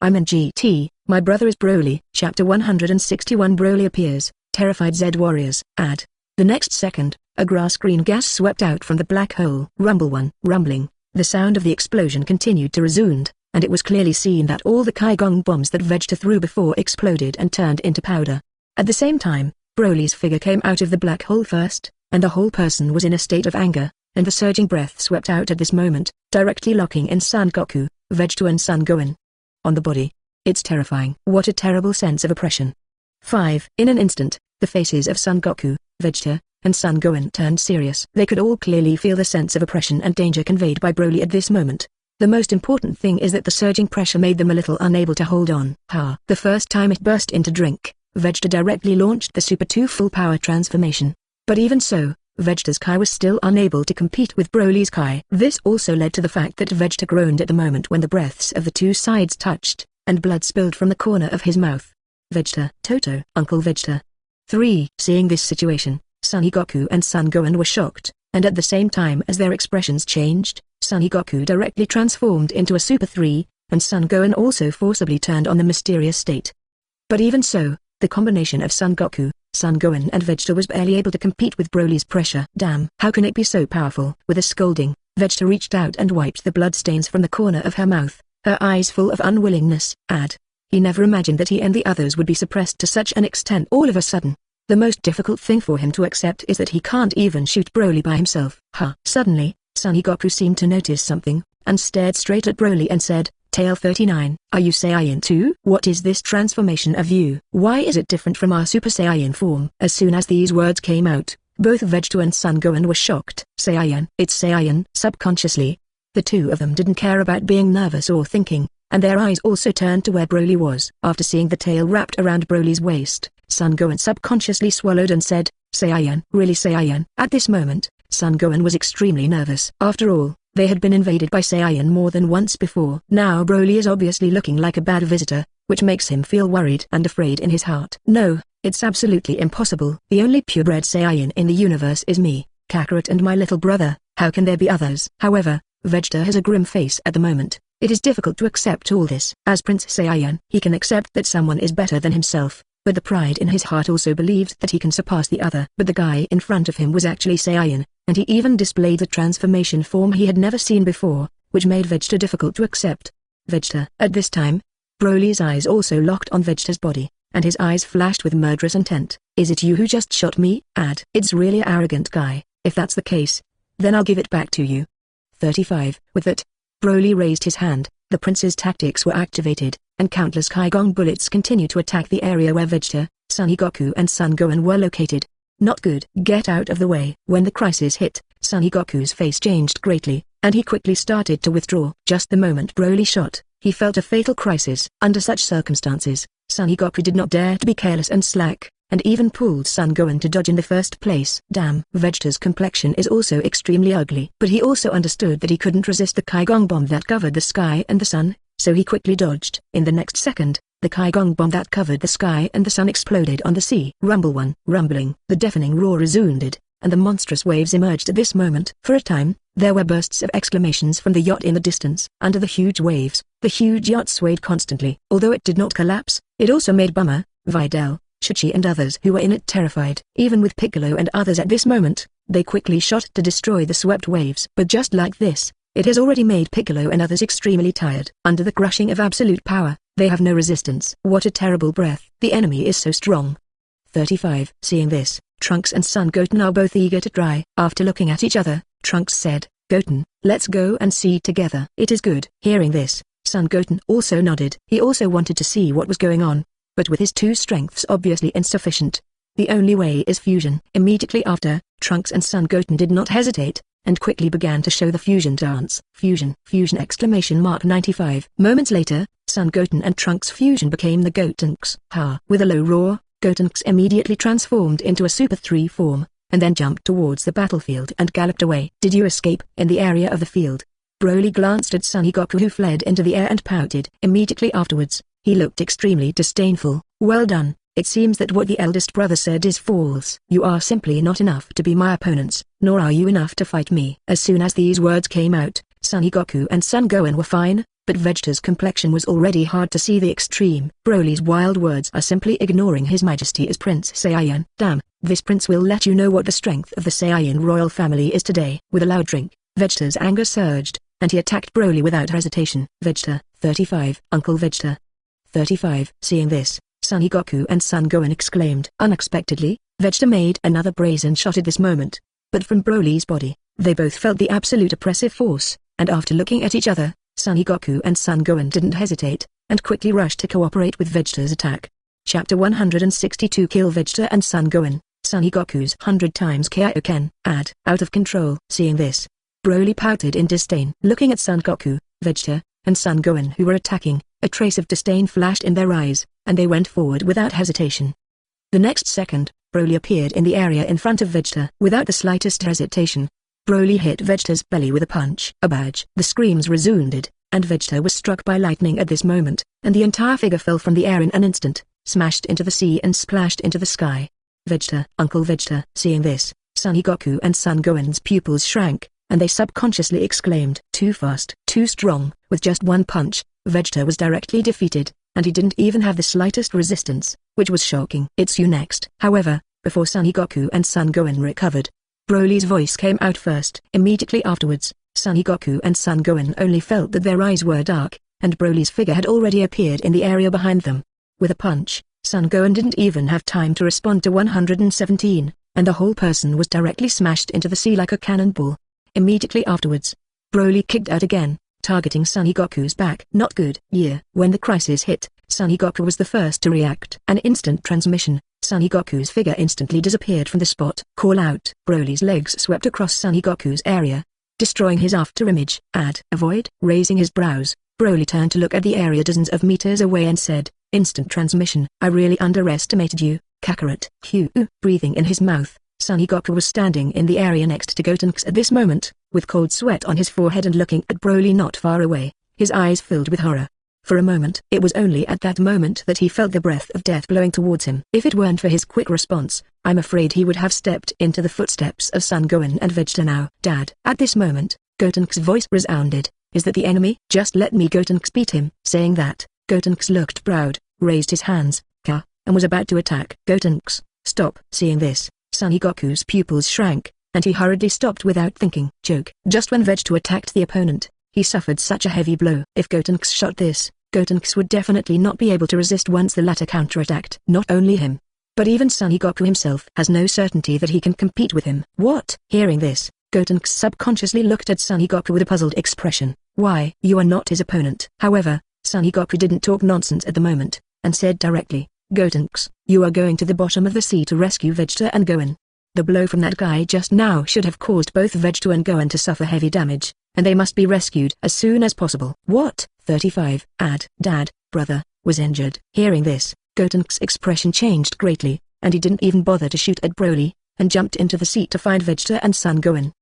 I'm in GT, my brother is Broly. Chapter 161. Broly appears, terrified Z warriors. Add. The next second, a grass-green gas swept out from the black hole. Rumble 1. Rumbling. The sound of the explosion continued to resound, and it was clearly seen that all the Kaio-ken bombs that Vegeta threw before exploded and turned into powder. At the same time, Broly's figure came out of the black hole first, and the whole person was in a state of anger, and the surging breath swept out at this moment, directly locking in Son Goku, Vegeta and Son Gohan. On the body. It's terrifying. What a terrible sense of oppression. 5. In an instant, the faces of Son Goku, Vegeta, and Son Gohan turned serious. They could all clearly feel the sense of oppression and danger conveyed by Broly at this moment. The most important thing is that the surging pressure made them a little unable to hold on. The first time it burst into drink, Vegeta directly launched the Super 2 full power transformation. But even so, Vegeta's Kai was still unable to compete with Broly's Kai. This also led to the fact that Vegeta groaned at the moment when the breaths of the two sides touched, and blood spilled from the corner of his mouth. Vegeta, Toto, Uncle Vegeta. 3. Seeing this situation, Son Goku and Son Gohan were shocked, and at the same time as their expressions changed, Son Goku directly transformed into a Super 3, and Son Gohan also forcibly turned on the mysterious state. But even so, the combination of Son Goku, Son Gohan and Vegeta was barely able to compete with Broly's pressure. Damn, how can it be so powerful? With a scolding, Vegeta reached out and wiped the bloodstains from the corner of her mouth, her eyes full of unwillingness. He never imagined that he and the others would be suppressed to such an extent all of a sudden. The most difficult thing for him to accept is that he can't even shoot Broly by himself. Suddenly, Son Goku seemed to notice something, and stared straight at Broly and said, Tail 39, are you Saiyan too? What is this transformation of you? Why is it different from our Super Saiyan form? As soon as these words came out, both Vegeta and Son Gohan were shocked. Saiyan, it's Saiyan. Subconsciously, the two of them didn't care about being nervous or thinking, and their eyes also turned to where Broly was. After seeing the tail wrapped around Broly's waist, Son Gohan subconsciously swallowed and said, Saiyan. Really Saiyan? At this moment, Son Gohan was extremely nervous. After all, they had been invaded by Saiyan more than once before. Now Broly is obviously looking like a bad visitor, which makes him feel worried and afraid in his heart. No, it's absolutely impossible. The only purebred Saiyan in the universe is me, Kakarot, and my little brother. How can there be others? However, Vegeta has a grim face at the moment. It is difficult to accept all this. As Prince Saiyan, he can accept that someone is better than himself, but the pride in his heart also believed that he can surpass the other. But the guy in front of him was actually Saiyan, and he even displayed a transformation form he had never seen before, which made Vegeta difficult to accept. Vegeta. At this time, Broly's eyes also locked on Vegeta's body, and his eyes flashed with murderous intent. Is it you who just shot me? It's really arrogant guy. If that's the case, then I'll give it back to you. 35. With that, Broly raised his hand, the prince's tactics were activated, and countless Kaio-ken bullets continued to attack the area where Vegeta, Son Goku and Son Gohan were located. Not good. Get out of the way. When the crisis hit, Son Goku's face changed greatly, and he quickly started to withdraw. Just the moment Broly shot, he felt a fatal crisis. Under such circumstances, Son Goku did not dare to be careless and slack, and even pulled Son Gohan to dodge in the first place. Damn. Vegeta's complexion is also extremely ugly. But he also understood that he couldn't resist the Kaio-ken bomb that covered the sky and the sun, so he quickly dodged. In the next second, the Kaio-ken bomb that covered the sky and the sun exploded on the sea. Rumble 1. Rumbling. The deafening roar resounded, and the monstrous waves emerged at this moment. For a time, there were bursts of exclamations from the yacht in the distance. Under the huge waves, the huge yacht swayed constantly. Although it did not collapse, it also made Bulma, Videl, Chichi and others who were in it terrified. Even with Piccolo and others at this moment, they quickly shot to destroy the swept waves. But just like this, it has already made Piccolo and others extremely tired. Under the crushing of absolute power, they have no resistance. What a terrible breath. The enemy is so strong. 35. Seeing this, Trunks and Son Goten are both eager to try. After looking at each other, Trunks said, Goten, let's go and see together. It is good. Hearing this, Son Goten also nodded. He also wanted to see what was going on, but with his two strengths obviously insufficient, the only way is fusion. Immediately after, Trunks and Son Goten did not hesitate, and quickly began to show the fusion dance. Fusion! 95. Moments later, Son Goten and Trunks' fusion became the Gotenks. With a low roar, Gotenks immediately transformed into a Super 3 form, and then jumped towards the battlefield and galloped away. Did you escape? In the area of the field, Broly glanced at Son Goku, who fled into the air and pouted. Immediately afterwards, he looked extremely disdainful. Well done. It seems that what the eldest brother said is false. You are simply not enough to be my opponents, nor are you enough to fight me. As soon as these words came out, Son Goku and Son Gohan were fine, but Vegeta's complexion was already hard to see the extreme. Broly's wild words are simply ignoring His Majesty as Prince Saiyan. Damn, this prince will let you know what the strength of the Saiyan royal family is today. With a loud drink, Vegeta's anger surged, and he attacked Broly without hesitation. Vegeta, 35, Uncle Vegeta. 35. Seeing this, Son Goku and Son Gohan exclaimed. Unexpectedly, Vegeta made another brazen shot at this moment. But from Broly's body, they both felt the absolute oppressive force, and after looking at each other, Son Goku and Son Gohan didn't hesitate, and quickly rushed to cooperate with Vegeta's attack. Chapter 162 Kill Vegeta and Son Gohan, Son Goku's 100 times Kaio-ken, out of control. Seeing this, Broly pouted in disdain. Looking at Son Goku, Vegeta, and Son Gohan who were attacking, a trace of disdain flashed in their eyes, and they went forward without hesitation. The next second, Broly appeared in the area in front of Vegeta. Without the slightest hesitation, Broly hit Vegeta's belly with a punch. A badge. The screams resounded, and Vegeta was struck by lightning at this moment, and the entire figure fell from the air in an instant, smashed into the sea and splashed into the sky. Vegeta, Uncle Vegeta. Seeing this, Son Goku and Son Gohan's pupils shrank, and they subconsciously exclaimed, too fast, too strong. With just one punch, Vegeta was directly defeated, and he didn't even have the slightest resistance, which was shocking. It's you next. However, before Son Goku and Son Gohan recovered, Broly's voice came out first. Immediately afterwards, Son Goku and Son Gohan only felt that their eyes were dark, and Broly's figure had already appeared in the area behind them. With a punch, Son Gohan didn't even have time to respond to 117, and the whole person was directly smashed into the sea like a cannonball. Immediately afterwards, Broly kicked out again, targeting Son Goku's back. Not good. When the crisis hit, Son Goku was the first to react. An instant transmission. Son Goku's figure instantly disappeared from the spot. Call out. Broly's legs swept across Son Goku's area, destroying his afterimage. Avoid. Raising his brows, Broly turned to look at the area dozens of meters away and said, instant transmission. I really underestimated you, Kakarot. Breathing in his mouth, Son Goku was standing in the area next to Gotenks at this moment, with cold sweat on his forehead and looking at Broly not far away, his eyes filled with horror. For a moment, it was only at that moment that he felt the breath of death blowing towards him. If it weren't for his quick response, I'm afraid he would have stepped into the footsteps of Son Gohan and Vegeta now. Dad. At this moment, Gotenks' voice resounded. Is that the enemy? Just let me Gotenks beat him. Saying that, Gotenks looked proud, raised his hands, and was about to attack. Gotenks, stop. Seeing this, Son Goku's pupils shrank, and he hurriedly stopped without thinking. Joke. Just when Vegeta attacked the opponent, he suffered such a heavy blow. If Gotenks shot this, Gotenks would definitely not be able to resist once the latter counterattacked. Not only him, but even Son Goku himself has no certainty that he can compete with him. What? Hearing this, Gotenks subconsciously looked at Son Goku with a puzzled expression. Why? You are not his opponent. However, Son Goku didn't talk nonsense at the moment, and said directly, Gotenks, you are going to the bottom of the sea to rescue Vegeta and Gohan. The blow from that guy just now should have caused both Vegeta and Gohan to suffer heavy damage, and they must be rescued as soon as possible. What? 35. Dad, brother, was injured. Hearing this, Gotenks' expression changed greatly, and he didn't even bother to shoot at Broly, and jumped into the sea to find Vegeta and Son Gohan.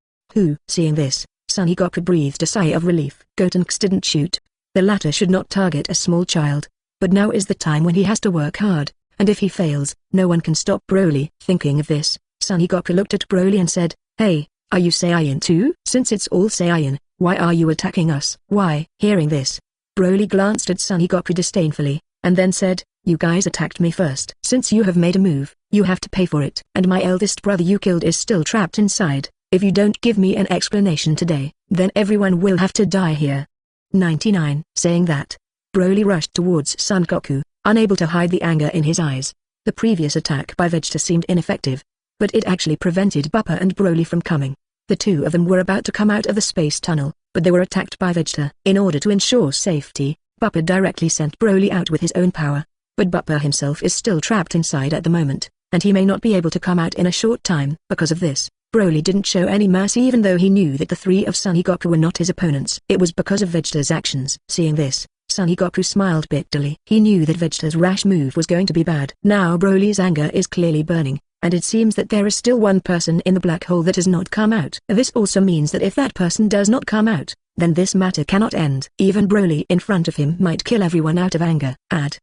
Seeing this, Son Goku breathed a sigh of relief. Gotenks didn't shoot. The latter should not target a small child, but now is the time when he has to work hard, and if he fails, no one can stop Broly. Thinking of this, Son Goku looked at Broly and said, Hey, are you Saiyan too? Since it's all Saiyan, why are you attacking us? Why? Hearing this, Broly glanced at Son Goku disdainfully, and then said, You guys attacked me first. Since you have made a move, you have to pay for it. And my eldest brother you killed is still trapped inside. If you don't give me an explanation today, then everyone will have to die here. 99. Saying that, Broly rushed towards Son Goku, unable to hide the anger in his eyes. The previous attack by Vegeta seemed ineffective, but it actually prevented Bupa and Broly from coming. The two of them were about to come out of the space tunnel, but they were attacked by Vegeta. In order to ensure safety, Bupa directly sent Broly out with his own power, but Bupa himself is still trapped inside at the moment, and he may not be able to come out in a short time. Because of this, Broly didn't show any mercy even though he knew that the three of Son Goku were not his opponents. It was because of Vegeta's actions. Seeing this, Son Goku smiled bitterly. He knew that Vegeta's rash move was going to be bad. Now Broly's anger is clearly burning, and it seems that there is still one person in the black hole that has not come out. This also means that if that person does not come out, then this matter cannot end. Even Broly in front of him might kill everyone out of anger.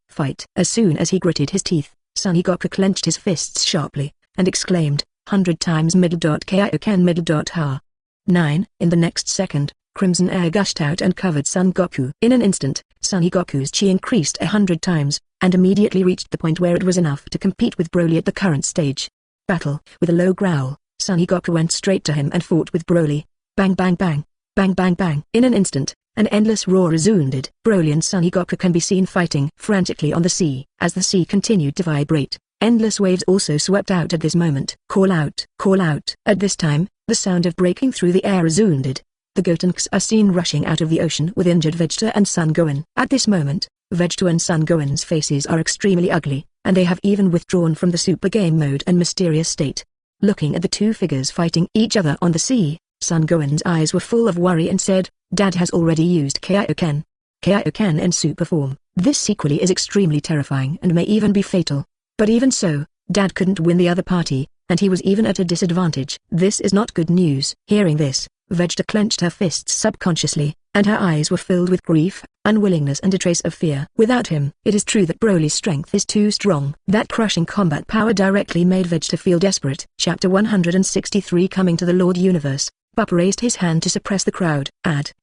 Fight. As soon as he gritted his teeth, Son Goku clenched his fists sharply, and exclaimed, 100 times Kaio-ken ha. 9. In the next second, Crimson air gushed out and covered Son Goku. In an instant, Son Goku's chi increased 100 times, and immediately reached the point where it was enough to compete with Broly at the current stage. Battle. With a low growl, Son Goku went straight to him and fought with Broly. Bang bang bang. Bang bang bang. In an instant, an endless roar resounded. Broly and Son Goku can be seen fighting frantically on the sea. As the sea continued to vibrate, endless waves also swept out at this moment. Call out. Call out. At this time, the sound of breaking through the air resounded. The Gotenks are seen rushing out of the ocean with injured Vegeta and Son Gohan. At this moment, Vegeta and Son Gohan's faces are extremely ugly, and they have even withdrawn from the Super Game mode and mysterious state. Looking at the two figures fighting each other on the sea, Son Gohan's eyes were full of worry and said, "Dad has already used Kaio-ken. Kaio-ken in super form. This sequely is extremely terrifying and may even be fatal. But even so, Dad couldn't win the other party, and he was even at a disadvantage. This is not good news." Hearing this, Vegeta clenched her fists subconsciously, and her eyes were filled with grief, unwillingness and a trace of fear. Without him, it is true that Broly's strength is too strong. That crushing combat power directly made Vegeta feel desperate. Chapter 163 Coming to the Lord Universe. Bupa raised his hand to suppress the crowd.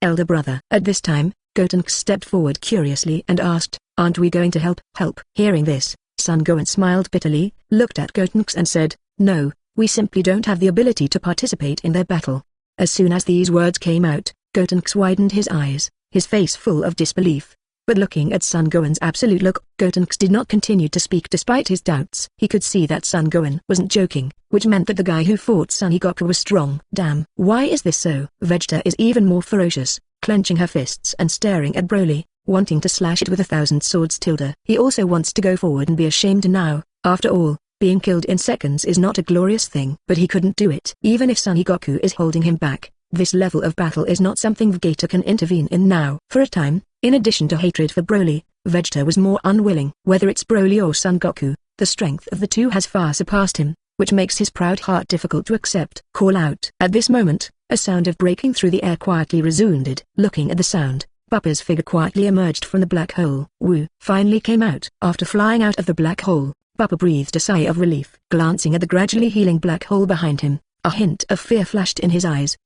Elder brother. At this time, Gotenks stepped forward curiously and asked, "Aren't we going to help?" Hearing this, Son Gohan smiled bitterly, looked at Gotenks and said, "No, we simply don't have the ability to participate in their battle." As soon as these words came out, Gotenks widened his eyes, his face full of disbelief. But looking at Son Gohan's absolute look, Gotenks did not continue to speak despite his doubts. He could see that Son Gohan wasn't joking, which meant that the guy who fought Son Goku was strong. Damn. Why is this so? Vegeta is even more ferocious, clenching her fists and staring at Broly, wanting to slash it with 1,000 swords. He also wants to go forward and be ashamed now. After all, being killed in seconds is not a glorious thing. But he couldn't do it. Even if Son Goku is holding him back, this level of battle is not something Vegeta can intervene in now. For a time, in addition to hatred for Broly, Vegeta was more unwilling. Whether it's Broly or Son Goku, the strength of the two has far surpassed him, which makes his proud heart difficult to accept. Call out. At this moment, a sound of breaking through the air quietly resounded. Looking at the sound, Bupa's figure quietly emerged from the black hole. Wu finally came out. After flying out of the black hole, Bupa breathed a sigh of relief. Glancing at the gradually healing black hole behind him, a hint of fear flashed in his eyes.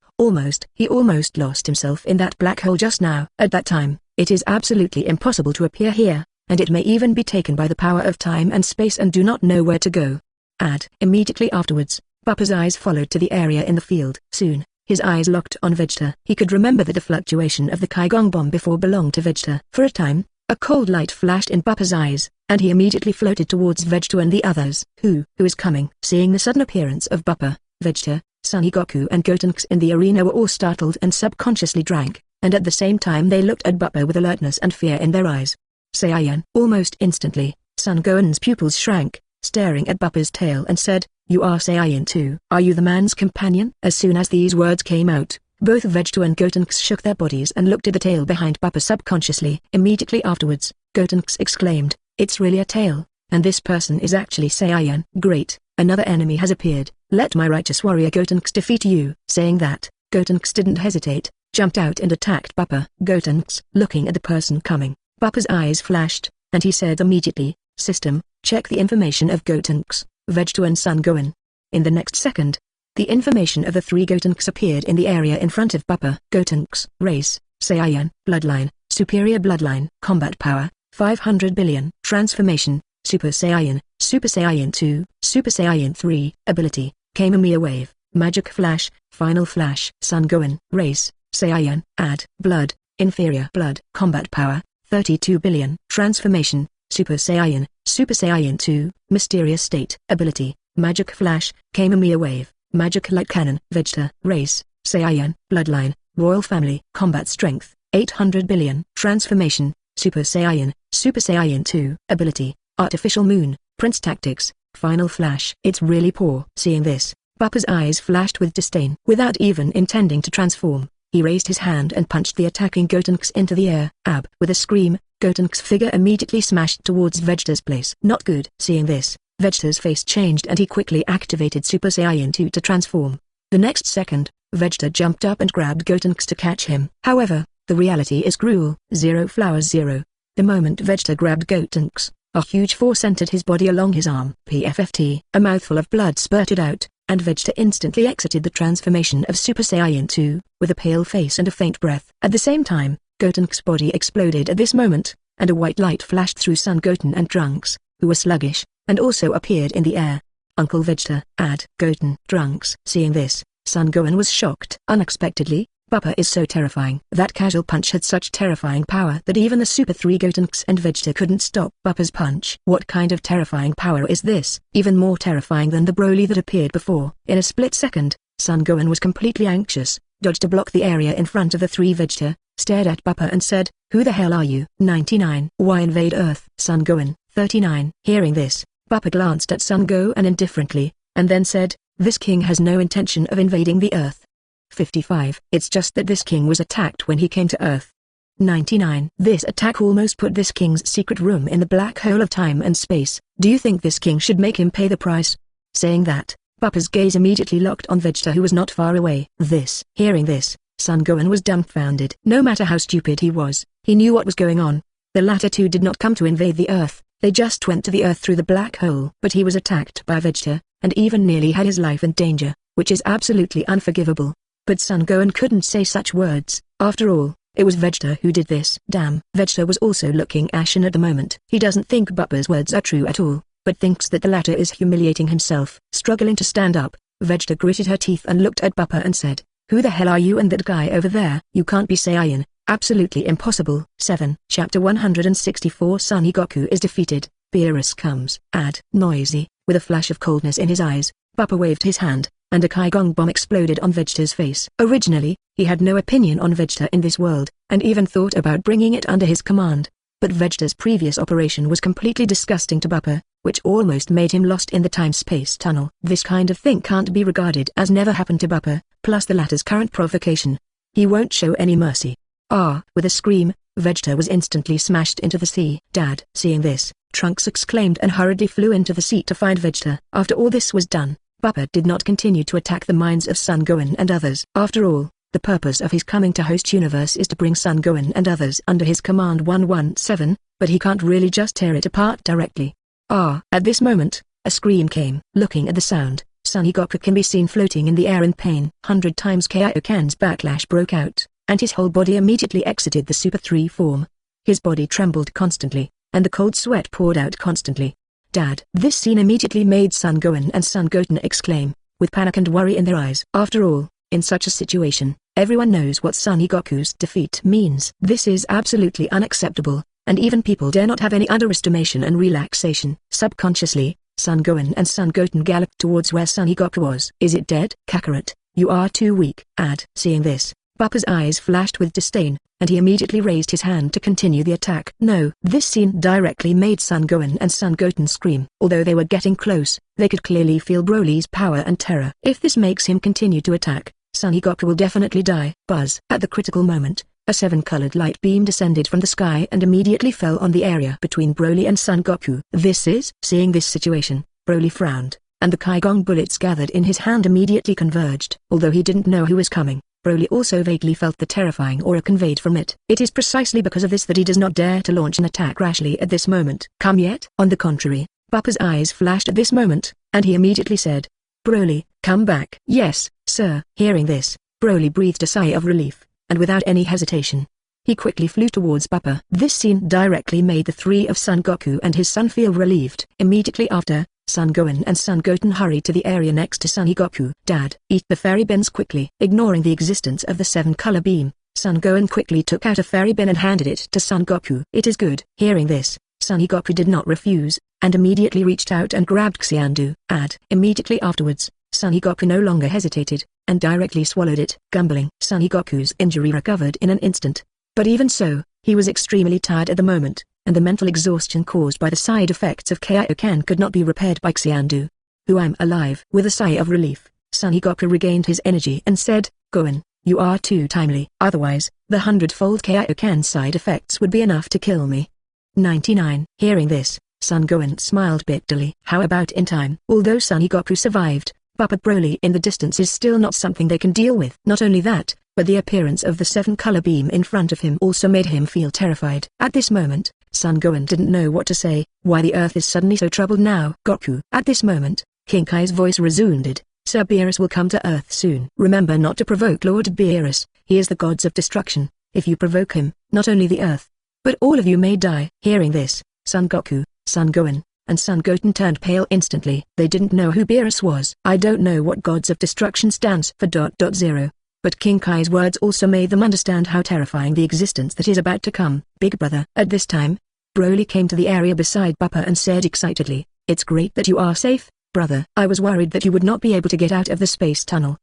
He almost lost himself in that black hole just now. At that time, it is absolutely impossible to appear here, and it may even be taken by the power of time and space and do not know where to go. Immediately afterwards, Bupa's eyes followed to the area in the field. Soon, his eyes locked on Vegeta. He could remember that the fluctuation of the Kaio-ken bomb before belonged to Vegeta. For a time, a cold light flashed in Bupa's eyes, and he immediately floated towards Vegeta and the others. Who is coming? Seeing the sudden appearance of Bupa, Vegeta, Son Goku and Gotenks in the arena were all startled and subconsciously drank, and at the same time they looked at Bupa with alertness and fear in their eyes. Saiyan. Almost instantly, Son Gohan's pupils shrank, staring at Bupa's tail and said, "You are Saiyan too. Are you the man's companion?" As soon as these words came out, both Vegeta and Gotenks shook their bodies and looked at the tail behind Bupa subconsciously. Immediately afterwards, Gotenks exclaimed, "It's really a tail, and this person is actually Saiyan. Great, another enemy has appeared. Let my righteous warrior Gotenks defeat you." Saying that, Gotenks didn't hesitate, jumped out and attacked Bupa. Gotenks. Looking at the person coming, Bupa's eyes flashed, and he said immediately, "System, check the information of Gotenks, Vegeta and Son Gohan." In the next second, the information of the three Gotenks appeared in the area in front of Bupa. Gotenks. Race, Saiyan. Bloodline, superior bloodline. Combat power, 500 billion. Transformation, Super Saiyan, Super Saiyan 2, Super Saiyan 3. Ability, Kamehameha Wave, Magic Flash, Final Flash. Son Gohan. Race, Saiyan. Blood, inferior blood. Combat power, 32 billion. Transformation, Super Saiyan, Super Saiyan 2. Mysterious state. Ability, Magic Flash, Kamehameha Wave, Magic Light Cannon. Vegeta. Race, Saiyan. Bloodline, Royal Family. Combat strength, 800 billion. Transformation, Super Saiyan, Super Saiyan 2. Ability, Artificial Moon, Prince Tactics, Final Flash. It's really poor. Seeing this, Bupa's eyes flashed with disdain. Without even intending to transform, he raised his hand and punched the attacking Gotenks into the air. With a scream, Gotenks' figure immediately smashed towards Vegeta's place. Not good. Seeing this, Vegeta's face changed and he quickly activated Super Saiyan 2 to transform. The next second, Vegeta jumped up and grabbed Gotenks to catch him. However, the reality is cruel. Zero flowers zero. The moment Vegeta grabbed Gotenks, a huge force entered his body along his arm. PFFT. A mouthful of blood spurted out, and Vegeta instantly exited the transformation of Super Saiyan 2, with a pale face and a faint breath. At the same time, Gotenks' body exploded at this moment, and a white light flashed through Son Goten and Trunks, who were sluggish, and also appeared in the air. Uncle Vegeta, Goten. Trunks. Seeing this, Son Gohan was shocked. Unexpectedly, Bupa is so terrifying. That casual punch had such terrifying power that even the Super 3 Gotenks and Vegeta couldn't stop Bupa's punch. What kind of terrifying power is this? Even more terrifying than the Broly that appeared before. In a split second, Son Gohan was completely anxious, dodged to block the area in front of the 3 Vegeta, stared at Bupa and said, "Who the hell are you?" 99. Why invade Earth? Son Gohan. 39. Hearing this, Bupa glanced at Son Gohan indifferently, and then said, "This king has no intention of invading the Earth." 55. It's just that this king was attacked when he came to Earth. 99. This attack almost put this king's secret room in the black hole of time and space. Do you think this king should make him pay the price? Saying that, Bupa's gaze immediately locked on Vegeta, who was not far away. Hearing this, Son Gohan was dumbfounded. No matter how stupid he was, he knew what was going on. The latter two did not come to invade the Earth, they just went to the Earth through the black hole. But he was attacked by Vegeta, and even nearly had his life in danger, which is absolutely unforgivable. But Son Gohan couldn't say such words. After all, it was Vegeta who did this. Damn. Vegeta was also looking ashen at the moment. He doesn't think Bupa's words are true at all, but thinks that the latter is humiliating himself. Struggling to stand up, Vegeta gritted her teeth and looked at Bupa and said, "Who the hell are you and that guy over there? You can't be Saiyan. Absolutely impossible." 7. Chapter 164. Son Goku is defeated. Beerus comes. Noisy. With a flash of coldness in his eyes, Bupa waved his hand, and a Kaio-ken bomb exploded on Vegeta's face. Originally, he had no opinion on Vegeta in this world, and even thought about bringing it under his command. But Vegeta's previous operation was completely disgusting to Bupa, which almost made him lost in the time-space tunnel. This kind of thing can't be regarded as never happened to Bupa, plus the latter's current provocation. He won't show any mercy. With a scream, Vegeta was instantly smashed into the sea. Dad. Seeing this, Trunks exclaimed and hurriedly flew into the sea to find Vegeta. After all this was done, Bupa did not continue to attack the minds of Son Gohan and others. After all, the purpose of his coming to Host Universe is to bring Son Gohan and others under his command 117, but he can't really just tear it apart directly. At this moment, a scream came. Looking at the sound, Son Goku can be seen floating in the air in pain. 100 times Kaio-ken's backlash broke out, and his whole body immediately exited the Super 3 form. His body trembled constantly, and the cold sweat poured out constantly. Dad. This scene immediately made Son Gohan and Son Goten exclaim, with panic and worry in their eyes. After all, in such a situation, everyone knows what Son Goku's defeat means. This is absolutely unacceptable, and even people dare not have any underestimation and relaxation. Subconsciously, Son Gohan and Son Goten galloped towards where Son Goku was. Is it dead? Kakarot, you are too weak. Seeing this, Bupa's eyes flashed with disdain, and he immediately raised his hand to continue the attack. No. This scene directly made Son Gohan and Son Goten scream. Although they were getting close, they could clearly feel Broly's power and terror. If this makes him continue to attack, Son Goku will definitely die. Buzz. At the critical moment, a 7-colored light beam descended from the sky and immediately fell on the area between Broly and Son Goku. Seeing this situation, Broly frowned, and the Kaio-ken bullets gathered in his hand immediately converged. Although he didn't know who was coming, Broly also vaguely felt the terrifying aura conveyed from it. It is precisely because of this that he does not dare to launch an attack rashly at this moment. Come yet? On the contrary, Bupa's eyes flashed at this moment, and he immediately said, "Broly, come back." "Yes, sir." Hearing this, Broly breathed a sigh of relief, and without any hesitation, he quickly flew towards Bupa. This scene directly made the 3 of Son Goku and his son feel relieved. Immediately after, Son Gohan and Son Goten hurried to the area next to Son Goku. Dad. Eat the fairy beans quickly. Ignoring the existence of the 7-color beam, Son Gohan quickly took out a fairy bean and handed it to Son Goku. It is good. Hearing this, Son Goku did not refuse, and immediately reached out and grabbed Xiandu. Immediately afterwards, Son Goku no longer hesitated, and directly swallowed it. Grumbling. Son Goku's injury recovered in an instant. But even so, he was extremely tired at the moment, and the mental exhaustion caused by the side effects of Kaio-ken could not be repaired by Xiandu. "Who am alive?" With a sigh of relief, Son Goku regained his energy and said, "Gohan, you are too timely. Otherwise, the 100-fold Kaio-ken side effects would be enough to kill me." 99. Hearing this, Son Gohan smiled bitterly. How about in time? Although Son Goku survived, Bupa Broly in the distance is still not something they can deal with. Not only that, but the appearance of the 7-color beam in front of him also made him feel terrified. At this moment, Son Gohan didn't know what to say. Why the earth is suddenly so troubled now? Goku. At this moment, King Kai's voice resounded, Sir Beerus will come to Earth soon. Remember not to provoke Lord Beerus, he is the gods of destruction. If you provoke him, not only the Earth, but all of you may die." Hearing this, Son Goku, Son Gohan, and Son Goten turned pale instantly. They didn't know who Beerus was. I don't know what gods of destruction stands for. But King Kai's words also made them understand how terrifying the existence that is about to come. Big brother. At this time, Broly came to the area beside Bupa and said excitedly, "It's great that you are safe, brother. I was worried that you would not be able to get out of the space tunnel."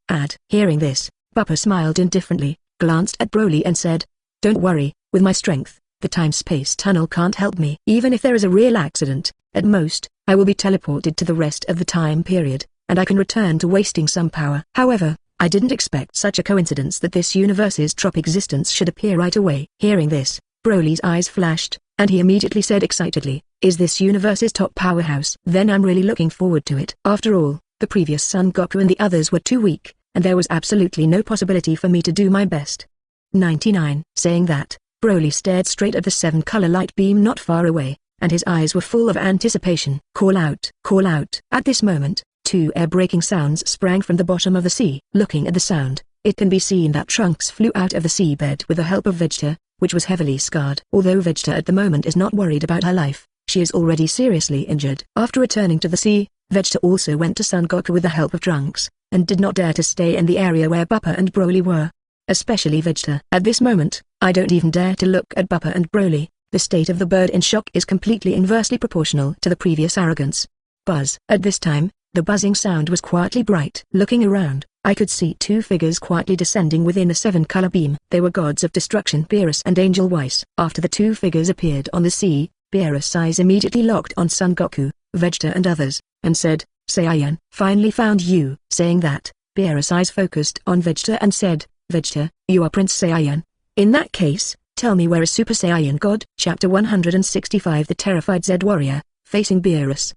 Hearing this, Bupa smiled indifferently, glanced at Broly and said, "Don't worry, with my strength, the time-space tunnel can't help me. Even if there is a real accident, at most, I will be teleported to the rest of the time period, and I can return to wasting some power." However, I didn't expect such a coincidence that this universe's top existence should appear right away. Hearing this, Broly's eyes flashed, and he immediately said excitedly, "Is this universe's top powerhouse? Then I'm really looking forward to it." After all, the previous Son Goku and the others were too weak, and there was absolutely no possibility for me to do my best. 99. Saying that, Broly stared straight at the seven-color light beam not far away, and his eyes were full of anticipation. Call out! Call out! At this moment, two air-breaking sounds sprang from the bottom of the sea. Looking at the sound, it can be seen that Trunks flew out of the seabed with the help of Vegeta, which was heavily scarred. Although Vegeta at the moment is not worried about her life, she is already seriously injured. After returning to the sea, Vegeta also went to Son Goku with the help of Trunks, and did not dare to stay in the area where Bupa and Broly were. Especially Vegeta. At this moment, I don't even dare to look at Bupa and Broly. The state of the bird in shock is completely inversely proportional to the previous arrogance. Buzz. At this time, the buzzing sound was quietly bright. Looking around, I could see two figures quietly descending within a seven-color beam. They were gods of destruction, Beerus and Angel Weiss. After the two figures appeared on the sea, Beerus' eyes immediately locked on Son Goku, Vegeta and others, and said, "Saiyan, finally found you." Saying that, Beerus' eyes focused on Vegeta and said, "Vegeta, you are Prince Saiyan. In that case, tell me where is Super Saiyan God?" Chapter 165. The terrified Z warrior, facing Beerus.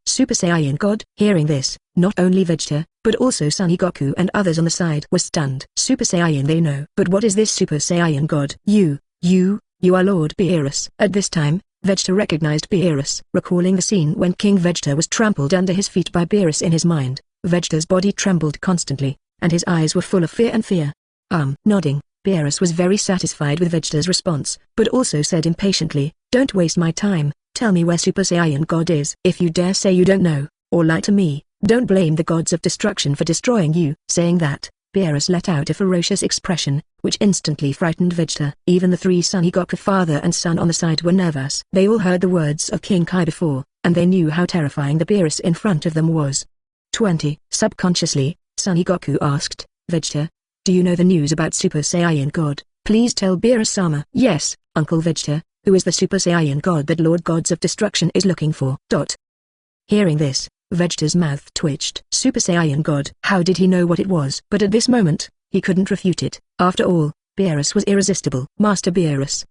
Super Saiyan God. Hearing this, not only Vegeta, but also Son Goku and others on the side were stunned. Super Saiyan they know. But what is this Super Saiyan God? You are Lord Beerus. At this time, Vegeta recognized Beerus. Recalling the scene when King Vegeta was trampled under his feet by Beerus in his mind, Vegeta's body trembled constantly, and his eyes were full of fear. Nodding, Beerus was very satisfied with Vegeta's response, but also said impatiently, "Don't waste my time, tell me where Super Saiyan God is. If you dare say you don't know, or lie to me, don't blame the gods of destruction for destroying you." Saying that, Beerus let out a ferocious expression, which instantly frightened Vegeta. Even the three Son Goku father and son on the side were nervous. They all heard the words of King Kai before, and they knew how terrifying the Beerus in front of them was. 20. Subconsciously, Son Goku asked, "Vegeta, do you know the news about Super Saiyan God? Please tell Beerus-sama." "Yes, Uncle Vegeta, who is the Super Saiyan God that Lord Gods of Destruction is looking for?" Hearing this, Vegeta's mouth twitched. Super Saiyan God. How did he know what it was? But at this moment, he couldn't refute it. After all, Beerus was irresistible. Master Beerus.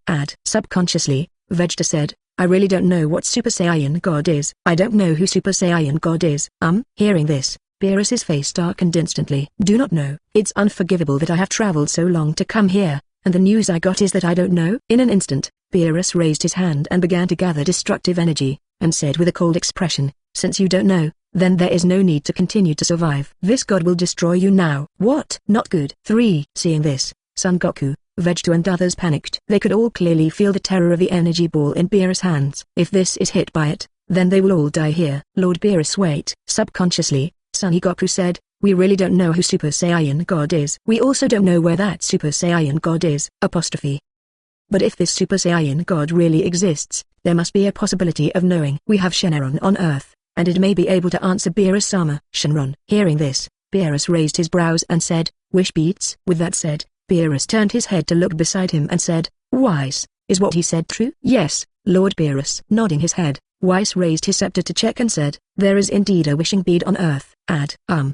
Subconsciously, Vegeta said, "I really don't know what Super Saiyan God is. I don't know who Super Saiyan God is." Hearing this, Beerus's face darkened instantly. "Do not know. It's unforgivable that I have traveled so long to come here, and the news I got is that I don't know." In an instant, Beerus raised his hand and began to gather destructive energy, and said with a cold expression, "Since you don't know, then there is no need to continue to survive. This god will destroy you now." "What? Not good." 3. Seeing this, Son Goku, Vegeta and others panicked. They could all clearly feel the terror of the energy ball in Beerus' hands. If this is hit by it, then they will all die here. Lord Beerus wait. Subconsciously, Son Goku said, "We really don't know who Super Saiyan God is. We also don't know where that Super Saiyan God is." But if this Super Saiyan God really exists, there must be a possibility of knowing. We have Shenron on Earth, and it may be able to answer Beerus-sama. Shenron. Hearing this, Beerus raised his brows and said, "Wish beats." With that said, Beerus turned his head to look beside him and said, "Weiss, is what he said true?" "Yes, Lord Beerus." Nodding his head, Weiss raised his scepter to check and said, "There is indeed a wishing bead on Earth."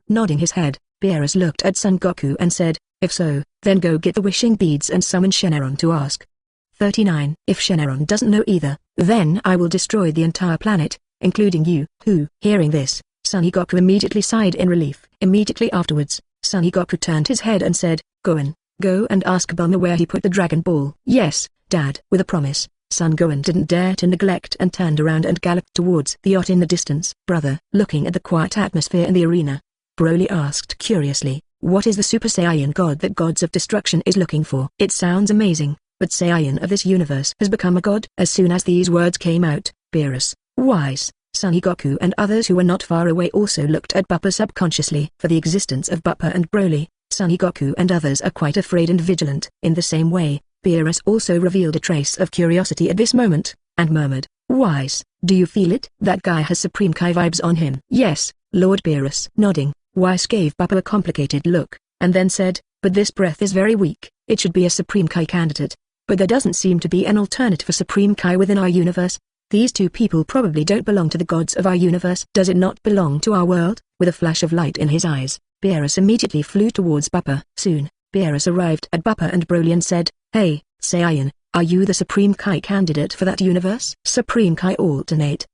Nodding his head, Beerus looked at Son Goku and said, "If so, then go get the wishing beads and summon Shenron to ask." 39. If Shenron doesn't know either, then I will destroy the entire planet, including you. Who? Hearing this, Son Goku immediately sighed in relief. Immediately afterwards, Son Goku turned his head and said, "Gohan, go and ask Bulma where he put the Dragon Ball." "Yes, Dad." With a promise, Son Gohan didn't dare to neglect and turned around and galloped towards the yacht in the distance. Brother. Looking at the quiet atmosphere in the arena, Broly asked curiously. What is the Super Saiyan God that Gods of Destruction is looking for? It sounds amazing, but Saiyan of this universe has become a god. As soon as these words came out, Beerus, Wise, Son Goku and others who were not far away also looked at Bupa subconsciously. For the existence of Bupa and Broly, Son Goku and others are quite afraid and vigilant. In the same way, Beerus also revealed a trace of curiosity at this moment, and murmured, Wise, do you feel it? That guy has Supreme Kai vibes on him. Yes, Lord Beerus. Nodding, Wise gave Bupa a complicated look, and then said, but this breath is very weak. It should be a Supreme Kai candidate. But there doesn't seem to be an alternative for Supreme Kai within our universe. These two people probably don't belong to the gods of our universe. Does it not belong to our world? With a flash of light in his eyes, Beerus immediately flew towards Bupa. Soon, Beerus arrived at Bupa and Broly and said, Hey, Saiyan, are you the Supreme Kai candidate for that universe? Supreme Kai alternate.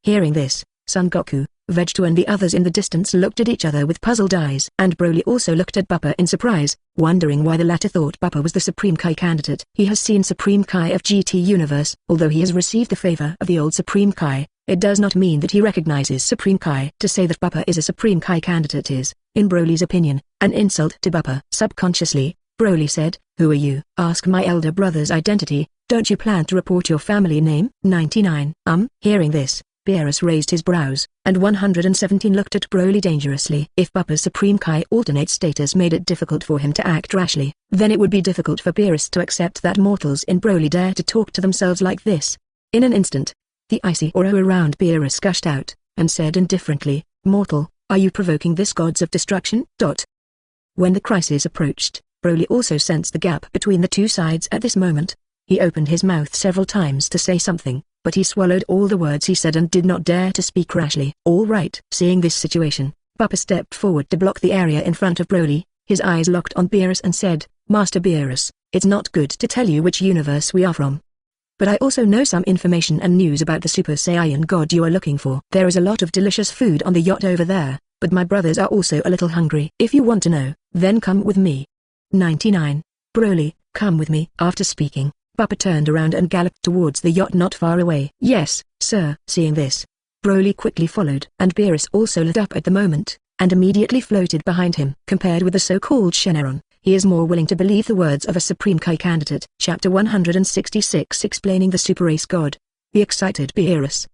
Hearing this, Son Goku, Vegeta and the others in the distance looked at each other with puzzled eyes. And Broly also looked at Bupa in surprise, wondering why the latter thought Bupa was the Supreme Kai candidate. He has seen Supreme Kai of GT Universe. Although he has received the favor of the old Supreme Kai, it does not mean that he recognizes Supreme Kai. To say that Bupa is a Supreme Kai candidate is, in Broly's opinion, an insult to Bupa. Subconsciously, Broly said, Who are you? Ask my elder brother's identity. Don't you plan to report your family name? 99. Hearing this, Beerus raised his brows, and 117 looked at Broly dangerously. If Bupa's Supreme Kai alternate status made it difficult for him to act rashly, then it would be difficult for Beerus to accept that mortals in Broly dare to talk to themselves like this. In an instant, the icy aura around Beerus gushed out, and said indifferently, Mortal, are you provoking this Gods of Destruction? When the crisis approached, Broly also sensed the gap between the two sides at this moment. He opened his mouth several times to say something, but he swallowed all the words he said and did not dare to speak rashly. All right. Seeing this situation, Bupa stepped forward to block the area in front of Broly. His eyes locked on Beerus and said, Master Beerus, it's not good to tell you which universe we are from. But I also know some information and news about the Super Saiyan God you are looking for. There is a lot of delicious food on the yacht over there, but my brothers are also a little hungry. If you want to know, then come with me. 99. Broly, come with me. After speaking, Bupa turned around and galloped towards the yacht not far away. Yes, sir. Seeing this, Broly quickly followed. And Beerus also lit up at the moment, and immediately floated behind him. Compared with the so-called Shenron, he is more willing to believe the words of a Supreme Kai candidate. Chapter 166 Explaining the Super Ace God. The excited Beerus.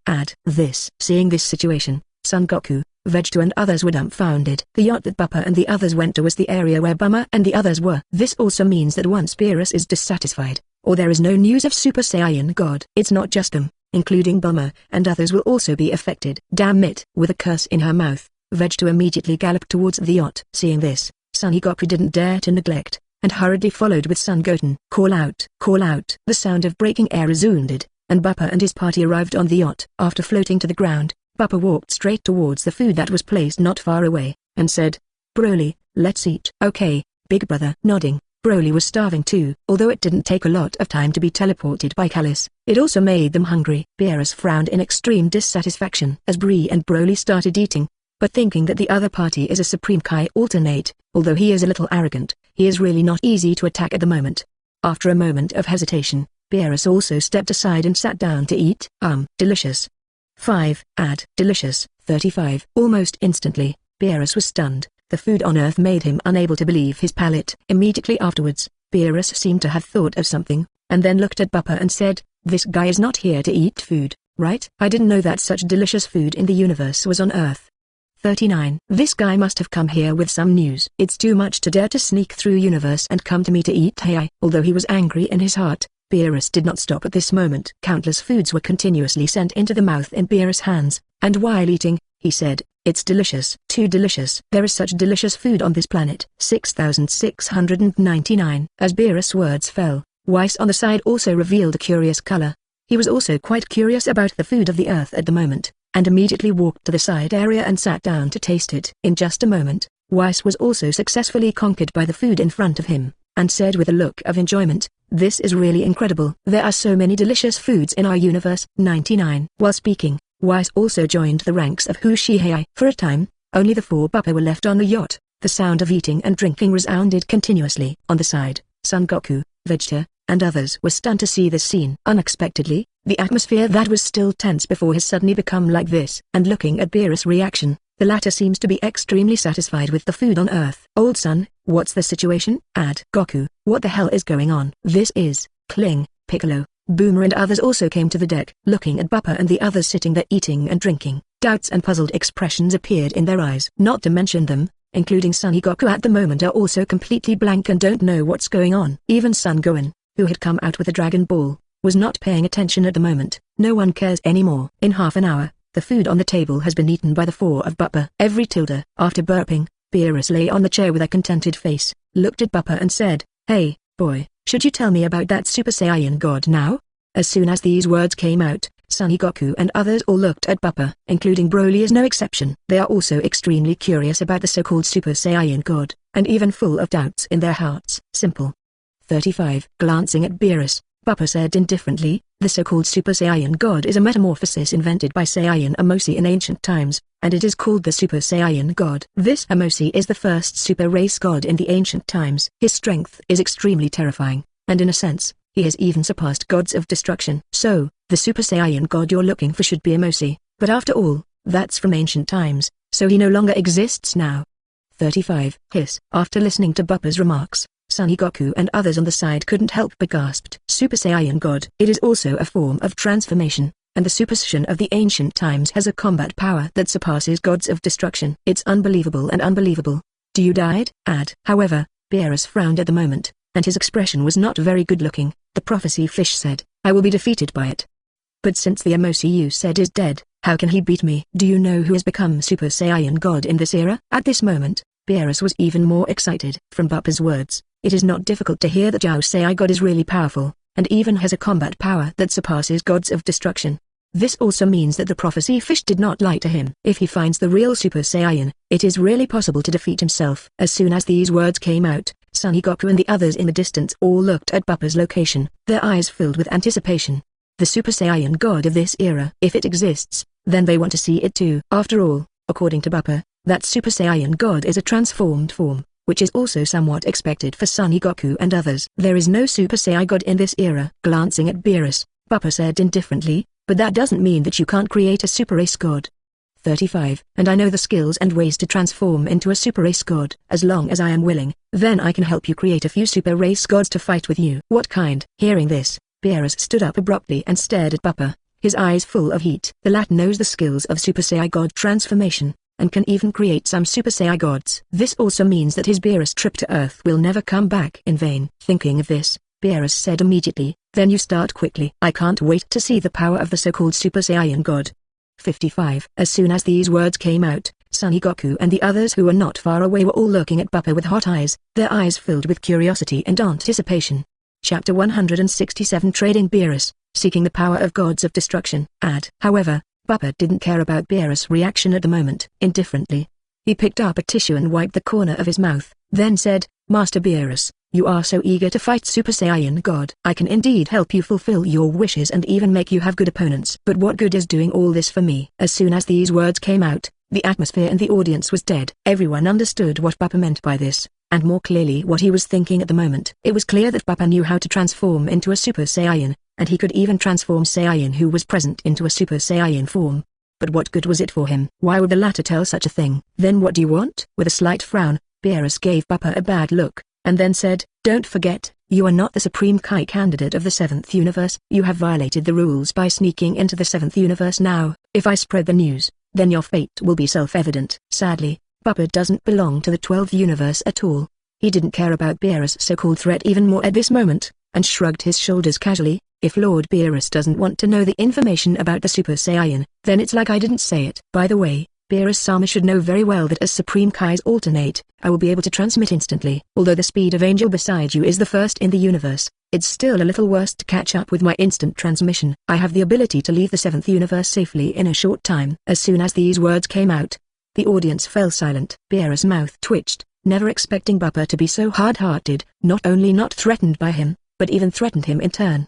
Seeing this situation, Son Goku, Vegeta and others were dumbfounded. The yacht that Bupa and the others went to was the area where Bulma and the others were. This also means that once Beerus is dissatisfied, or there is no news of Super Saiyan God, it's not just them, including Bulma and others will also be affected. Damn it! With a curse in her mouth, Vegeta immediately galloped towards the yacht. Seeing this, Son Goku didn't dare to neglect, and hurriedly followed with Son Goten. Call out! Call out! The sound of breaking air resounded, and Bupa and his party arrived on the yacht. After floating to the ground, Bupa walked straight towards the food that was placed not far away, and said, Broly, let's eat. Okay, big brother. Nodding, Broly was starving too. Although it didn't take a lot of time to be teleported by Callus, it also made them hungry. Beerus frowned in extreme dissatisfaction as Bree and Broly started eating, but thinking that the other party is a Supreme Kai alternate, although he is a little arrogant, he is really not easy to attack at the moment. After a moment of hesitation, Beerus also stepped aside and sat down to eat. Delicious. 5. Delicious. 35. Almost instantly, Beerus was stunned. The food on Earth made him unable to believe his palate. Immediately afterwards, Beerus seemed to have thought of something, and then looked at Bupa and said, This guy is not here to eat food, right? I didn't know that such delicious food in the universe was on Earth. 39. This guy must have come here with some news. It's too much to dare to sneak through universe and come to me to eat. Although he was angry in his heart, Beerus did not stop at this moment. Countless foods were continuously sent into the mouth in Beerus' hands, and while eating, he said, It's delicious. Too delicious. There is such delicious food on this planet. 6699. As Beerus' words fell, Weiss on the side also revealed a curious color. He was also quite curious about the food of the Earth at the moment, and immediately walked to the side area and sat down to taste it. In just a moment, Weiss was also successfully conquered by the food in front of him, and said with a look of enjoyment, This is really incredible. There are so many delicious foods in our universe. 99. While speaking, Weiss also joined the ranks of Hushihei. For a time, only the 4 Bupa were left on the yacht. The sound of eating and drinking resounded continuously. On the side, Son Goku, Vegeta, and others were stunned to see this scene. Unexpectedly, the atmosphere that was still tense before has suddenly become like this. And looking at Beerus' reaction, The latter seems to be extremely satisfied with the food on Earth. Old son, what's the situation? Goku, what the hell is going on? This is, Kling, Piccolo, Boomer and others also came to the deck. Looking at Bupa and the others sitting there eating and drinking, doubts and puzzled expressions appeared in their eyes. Not to mention them, including Son Goku at the moment, are also completely blank and don't know what's going on. Even Son Gohan, who had come out with a Dragon Ball, was not paying attention at the moment. No one cares anymore. In half an hour, the food on the table has been eaten by the four of Bupa. Every tilde. After burping, Beerus lay on the chair with a contented face, looked at Bupa and said, "Hey, boy, should you tell me about that Super Saiyan God now?" As soon as these words came out, Son Goku and others all looked at Bupa, including Broly is no exception. They are also extremely curious about the so-called Super Saiyan God, and even full of doubts in their hearts. Simple. 35. Glancing at Beerus, Bupa said indifferently, "The so-called Super Saiyan God is a metamorphosis invented by Saiyan Amosi in ancient times, and it is called the Super Saiyan God. This Amosi is the first super race god in the ancient times. His strength is extremely terrifying, and in a sense, he has even surpassed gods of destruction. So, the Super Saiyan God you're looking for should be Amosi, but after all, that's from ancient times, so he no longer exists now." 35. Hiss. After listening to Bupa's remarks, Son Goku and others on the side couldn't help but gasped. Super Saiyan God. It is also a form of transformation, and the Super Saiyan of the ancient times has a combat power that surpasses gods of destruction. It's unbelievable and unbelievable. Do you died? However, Beerus frowned at the moment, and his expression was not very good looking. The prophecy fish said, "I will be defeated by it. But since the Amosi you said is dead, how can he beat me?" Do you know who has become Super Saiyan God in this era? At this moment, Beerus was even more excited. From Bupa's words, it is not difficult to hear that Zhao Sai God is really powerful, and even has a combat power that surpasses gods of destruction. This also means that the prophecy fish did not lie to him. If he finds the real Super Saiyan, it is really possible to defeat himself. As soon as these words came out, Son Goku and the others in the distance all looked at Bupa's location, their eyes filled with anticipation. The Super Saiyan God of this era. If it exists, then they want to see it too. After all, according to Bupa, that Super Saiyan God is a transformed form, which is also somewhat expected for Son Goku and others. There is no Super Saiyan God in this era. Glancing at Beerus, Bupa said indifferently, "But that doesn't mean that you can't create a Super Race God." 35. And I know the skills and ways to transform into a Super Race God. As long as I am willing, then I can help you create a few Super Race Gods to fight with you. What kind? Hearing this, Beerus stood up abruptly and stared at Bupa, his eyes full of heat. The latter knows the skills of Super Saiyan God transformation, and can even create some Super Saiyan Gods. This also means that his Beerus trip to Earth will never come back in vain. Thinking of this, Beerus said immediately, "Then you start quickly. I can't wait to see the power of the so-called Super Saiyan God." 55. As soon as these words came out, Son Goku and the others who were not far away were all looking at Bupa with hot eyes, their eyes filled with curiosity and anticipation. Chapter 167. Trading Beerus, seeking the power of gods of destruction. However, Bupa didn't care about Beerus' reaction at the moment. Indifferently, he picked up a tissue and wiped the corner of his mouth, then said, "Master Beerus, you are so eager to fight Super Saiyan God. I can indeed help you fulfill your wishes and even make you have good opponents. But what good is doing all this for me?" As soon as these words came out, the atmosphere in the audience was dead. Everyone understood what Bupa meant by this, and more clearly what he was thinking at the moment. It was clear that Bupa knew how to transform into a Super Saiyan, and he could even transform Saiyan who was present into a Super Saiyan form. But what good was it for him? Why would the latter tell such a thing? "Then what do you want?" With a slight frown, Beerus gave Bupa a bad look, and then said, "Don't forget, you are not the Supreme Kai candidate of the 7th universe. You have violated the rules by sneaking into the 7th universe now. If I spread the news, then your fate will be self-evident." Sadly, Bupa doesn't belong to the 12th universe at all. He didn't care about Beerus' so-called threat even more at this moment, and shrugged his shoulders casually. "If Lord Beerus doesn't want to know the information about the Super Saiyan, then it's like I didn't say it. By the way, Beerus-sama should know very well that as Supreme Kais alternate, I will be able to transmit instantly. Although the speed of Angel beside you is the first in the universe, it's still a little worse to catch up with my instant transmission. I have the ability to leave the 7th universe safely in a short time." As soon as these words came out, the audience fell silent. Beerus' mouth twitched, never expecting Bupa to be so hard-hearted, not only not threatened by him, but even threatened him in turn.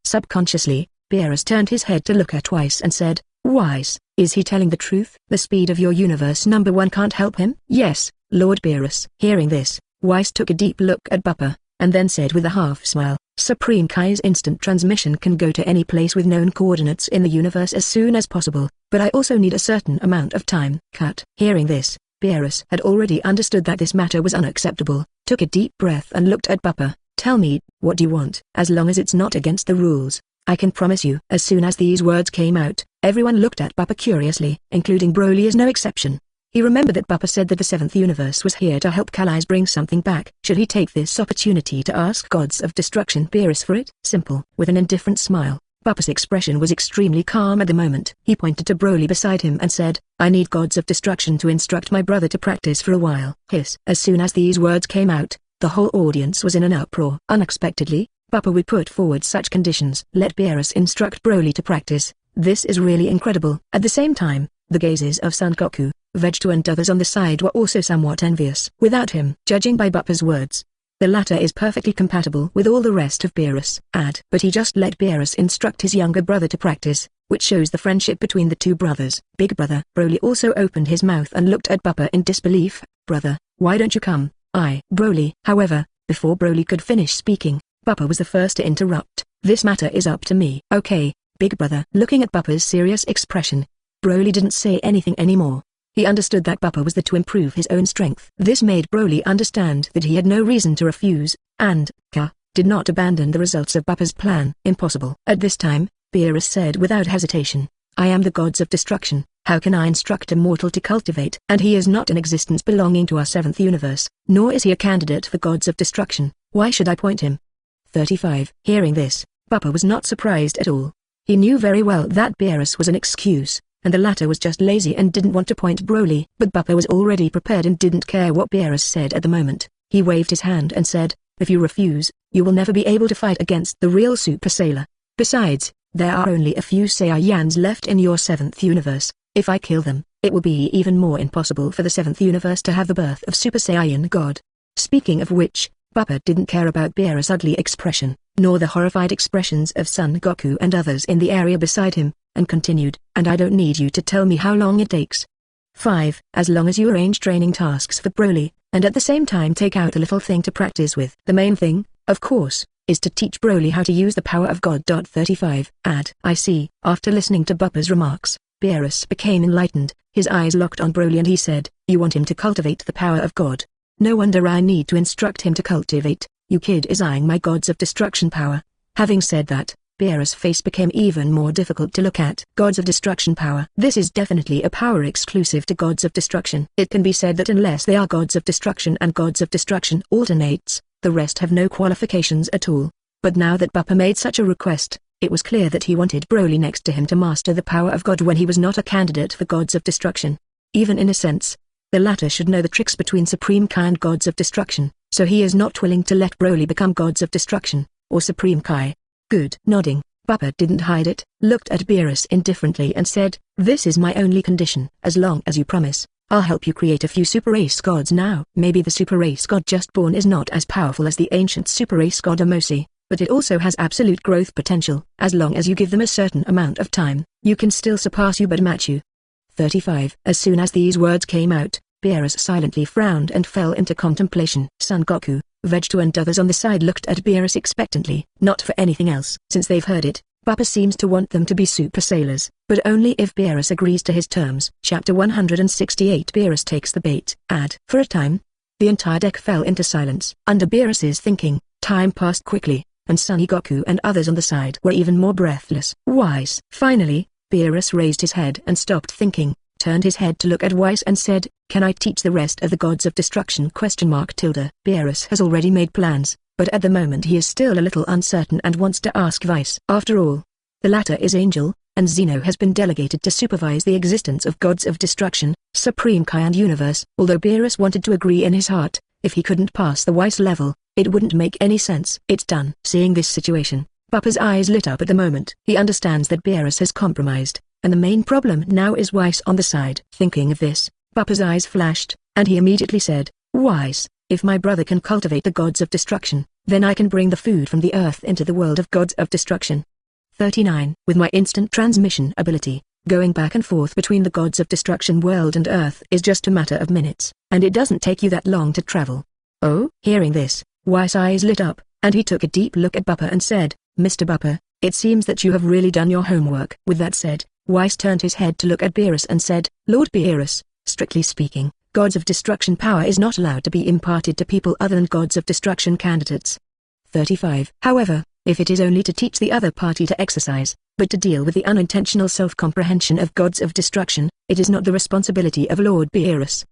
Subconsciously, Beerus turned his head to look at Weiss and said, "Weiss, is he telling the truth? The speed of your universe number 1 can't help him?" "Yes, Lord Beerus." Hearing this, Weiss took a deep look at Bupa, and then said with a half smile, Supreme Kai's instant transmission can go to any place with known coordinates in the universe as soon as possible, but I also need a certain amount of time. Cut. Hearing this, Beerus had already understood that this matter was unacceptable, took a deep breath and looked at Bupa. Tell me, what do you want? As long as it's not against the rules, I can promise you. As soon as these words came out, everyone looked at Bupa curiously, including Broly as no exception. He remembered that Bupa said that the 7th universe was here to help Kai's bring something back. Should he take this opportunity to ask gods of destruction Beerus for it? Simple. With an indifferent smile, Bupa's expression was extremely calm at the moment. He pointed to Broly beside him and said, I need gods of destruction to instruct my brother to practice for a while. Hiss. As soon as these words came out, the whole audience was in an uproar. Unexpectedly, Bupa would put forward such conditions. Let Beerus instruct Broly to practice. This is really incredible. At the same time, the gazes of Son Goku, Vegeta and others on the side were also somewhat envious. Without him, judging by Bupa's words, the latter is perfectly compatible with all the rest of Beerus. But he just let Beerus instruct his younger brother to practice, which shows the friendship between the two brothers. Big brother Broly also opened his mouth and looked at Bupa in disbelief. Brother, why don't you come? Broly. However, before Broly could finish speaking, Bupa was the first to interrupt. This matter is up to me. Okay, big brother. Looking at Bupa's serious expression, Broly didn't say anything anymore. He understood that Bupa was there to improve his own strength. This made Broly understand that he had no reason to refuse, and, did not abandon the results of Bupa's plan. Impossible. At this time, Beerus said without hesitation, I am the gods of destruction. How can I instruct a mortal to cultivate? And he is not an existence belonging to our 7th universe, nor is he a candidate for gods of destruction. Why should I point him? 35. Hearing this, Bupa was not surprised at all. He knew very well that Beerus was an excuse, and the latter was just lazy and didn't want to point Broly. But Bupa was already prepared and didn't care what Beerus said at the moment. He waved his hand and said, if you refuse, you will never be able to fight against the real Super Saiyan. Besides, there are only a few Saiyans left in your 7th universe. If I kill them, it will be even more impossible for the 7th universe to have the birth of Super Saiyan God. Speaking of which, Bupa didn't care about Beerus' ugly expression, nor the horrified expressions of Son Goku and others in the area beside him, and continued, and I don't need you to tell me how long it takes. 5. As long as you arrange training tasks for Broly, and at the same time take out a little thing to practice with. The main thing, of course, is to teach Broly how to use the power of God. 35. I see. After listening to Bupa's remarks, Beerus became enlightened. His eyes locked on Broly and he said, you want him to cultivate the power of God. No wonder I need to instruct him to cultivate. You kid is eyeing my gods of destruction power. Having said that, Beerus' face became even more difficult to look at. Gods of destruction power. This is definitely a power exclusive to gods of destruction. It can be said that unless they are gods of destruction and gods of destruction alternates, the rest have no qualifications at all. But now that Bupa made such a request, it was clear that he wanted Broly next to him to master the power of God when he was not a candidate for gods of destruction. Even in a sense, the latter should know the tricks between Supreme Kai and gods of destruction, so he is not willing to let Broly become gods of destruction, or Supreme Kai. Good. Nodding, Bupa didn't hide it, looked at Beerus indifferently and said, this is my only condition. As long as you promise, I'll help you create a few super race gods now. Maybe the super race god just born is not as powerful as the ancient super race god Amosi, but it also has absolute growth potential. As long as you give them a certain amount of time, you can still surpass you but match you. 35. As soon as these words came out, Beerus silently frowned and fell into contemplation. Son Goku, Vegeta and others on the side looked at Beerus expectantly. Not for anything else. Since they've heard it, Bupa seems to want them to be super sailors, but only if Beerus agrees to his terms. Chapter 168. Beerus takes the bait. For a time, the entire deck fell into silence. Under Beerus's thinking, time passed quickly, and Son Goku and others on the side were even more breathless. Wise. Finally, Beerus raised his head and stopped thinking, turned his head to look at Weiss and said, can I teach the rest of the gods of destruction? Beerus has already made plans, but at the moment he is still a little uncertain and wants to ask Weiss. After all, the latter is Angel, and Zeno has been delegated to supervise the existence of gods of destruction, Supreme Kai and Universe. Although Beerus wanted to agree in his heart, if he couldn't pass the Weiss level, it wouldn't make any sense. It's done. Seeing this situation, Bupa's eyes lit up at the moment. He understands that Beerus has compromised, and the main problem now is Weiss on the side. Thinking of this, Bupa's eyes flashed, and he immediately said, Weiss, if my brother can cultivate the gods of destruction, then I can bring the food from the earth into the world of gods of destruction. 39. With my instant transmission ability, going back and forth between the gods of destruction world and earth is just a matter of minutes, and it doesn't take you that long to travel. Oh? Hearing this, Weiss' eyes lit up, and he took a deep look at Bupa and said, Mr. Bupa, it seems that you have really done your homework. With that said, Weiss turned his head to look at Beerus and said, Lord Beerus, strictly speaking, gods of destruction power is not allowed to be imparted to people other than gods of destruction candidates. 35. However, if it is only to teach the other party to exercise, but to deal with the unintentional self-comprehension of gods of destruction, it is not the responsibility of Lord Beerus.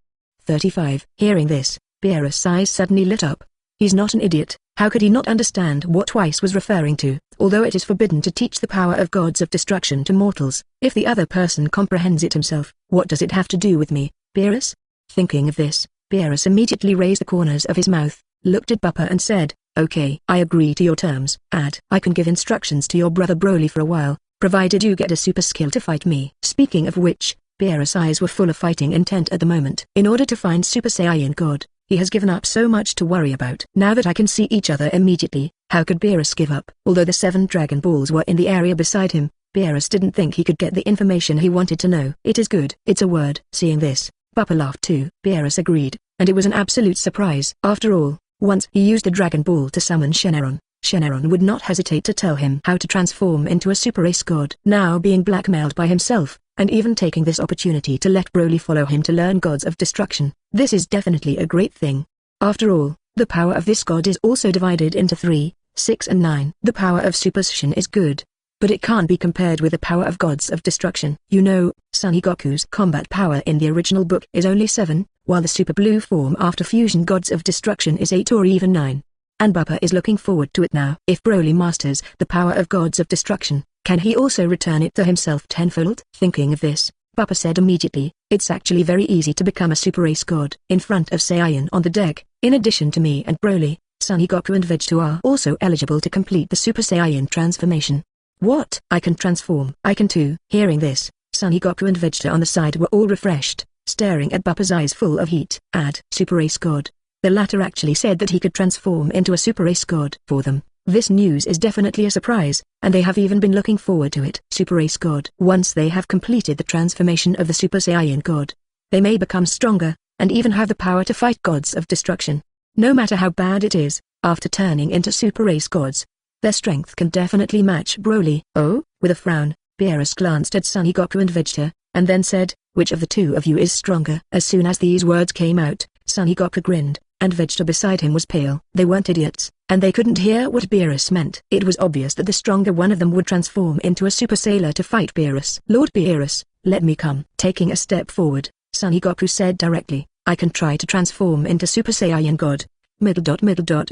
35. Hearing this, Beerus' eyes suddenly lit up. He's not an idiot. How could he not understand what Weiss was referring to? Although it is forbidden to teach the power of gods of destruction to mortals, if the other person comprehends it himself, what does it have to do with me, Beerus? Thinking of this, Beerus immediately raised the corners of his mouth, looked at Bupa and said, Okay, I agree to your terms. I can give instructions to your brother Broly for a while, provided you get a super skill to fight me. Speaking of which, Beerus' eyes were full of fighting intent at the moment. In order to find Super Saiyan God, he has given up so much to worry about. Now that I can see each other immediately, how could Beerus give up? Although the 7 Dragon Balls were in the area beside him, Beerus didn't think he could get the information he wanted to know. It is good. It's a word. Seeing this, Bupa laughed too. Beerus agreed, and it was an absolute surprise. After all, once he used the Dragon Ball to summon Shenron, Shenron would not hesitate to tell him how to transform into a super race god. Now being blackmailed by himself, and even taking this opportunity to let Broly follow him to learn gods of destruction, this is definitely a great thing. After all, the power of this god is also divided into 3, 6 and 9. The power of Super Saiyan is good, but it can't be compared with the power of gods of destruction. You know, Son Goku's combat power in the original book is only 7, while the super blue form after fusion gods of destruction is 8 or even 9. And Bupa is looking forward to it now. If Broly masters the power of gods of destruction, can he also return it to himself tenfold? Thinking of this, Bupa said immediately, it's actually very easy to become a super race god. In front of Saiyan on the deck, in addition to me and Broly, Son Goku and Vegeta are also eligible to complete the Super Saiyan transformation. What? I can transform. I can too. Hearing this, Son Goku and Vegeta on the side were all refreshed, staring at Bupa's eyes full of heat. Super race god. The latter actually said that he could transform into a super race god. For them, this news is definitely a surprise, and they have even been looking forward to it. Super race god. Once they have completed the transformation of the Super Saiyan god, they may become stronger, and even have the power to fight gods of destruction. No matter how bad it is, after turning into super race gods, their strength can definitely match Broly. Oh? With a frown, Beerus glanced at Son Goku and Vegeta, and then said, which of the two of you is stronger? As soon as these words came out, Son Goku grinned, and Vegeta beside him was pale. They weren't idiots, and they couldn't hear what Beerus meant. It was obvious that the stronger one of them would transform into a super sailor to fight Beerus. Lord Beerus, let me come. Taking a step forward, Son Goku said directly, I can try to transform into Super Saiyan God.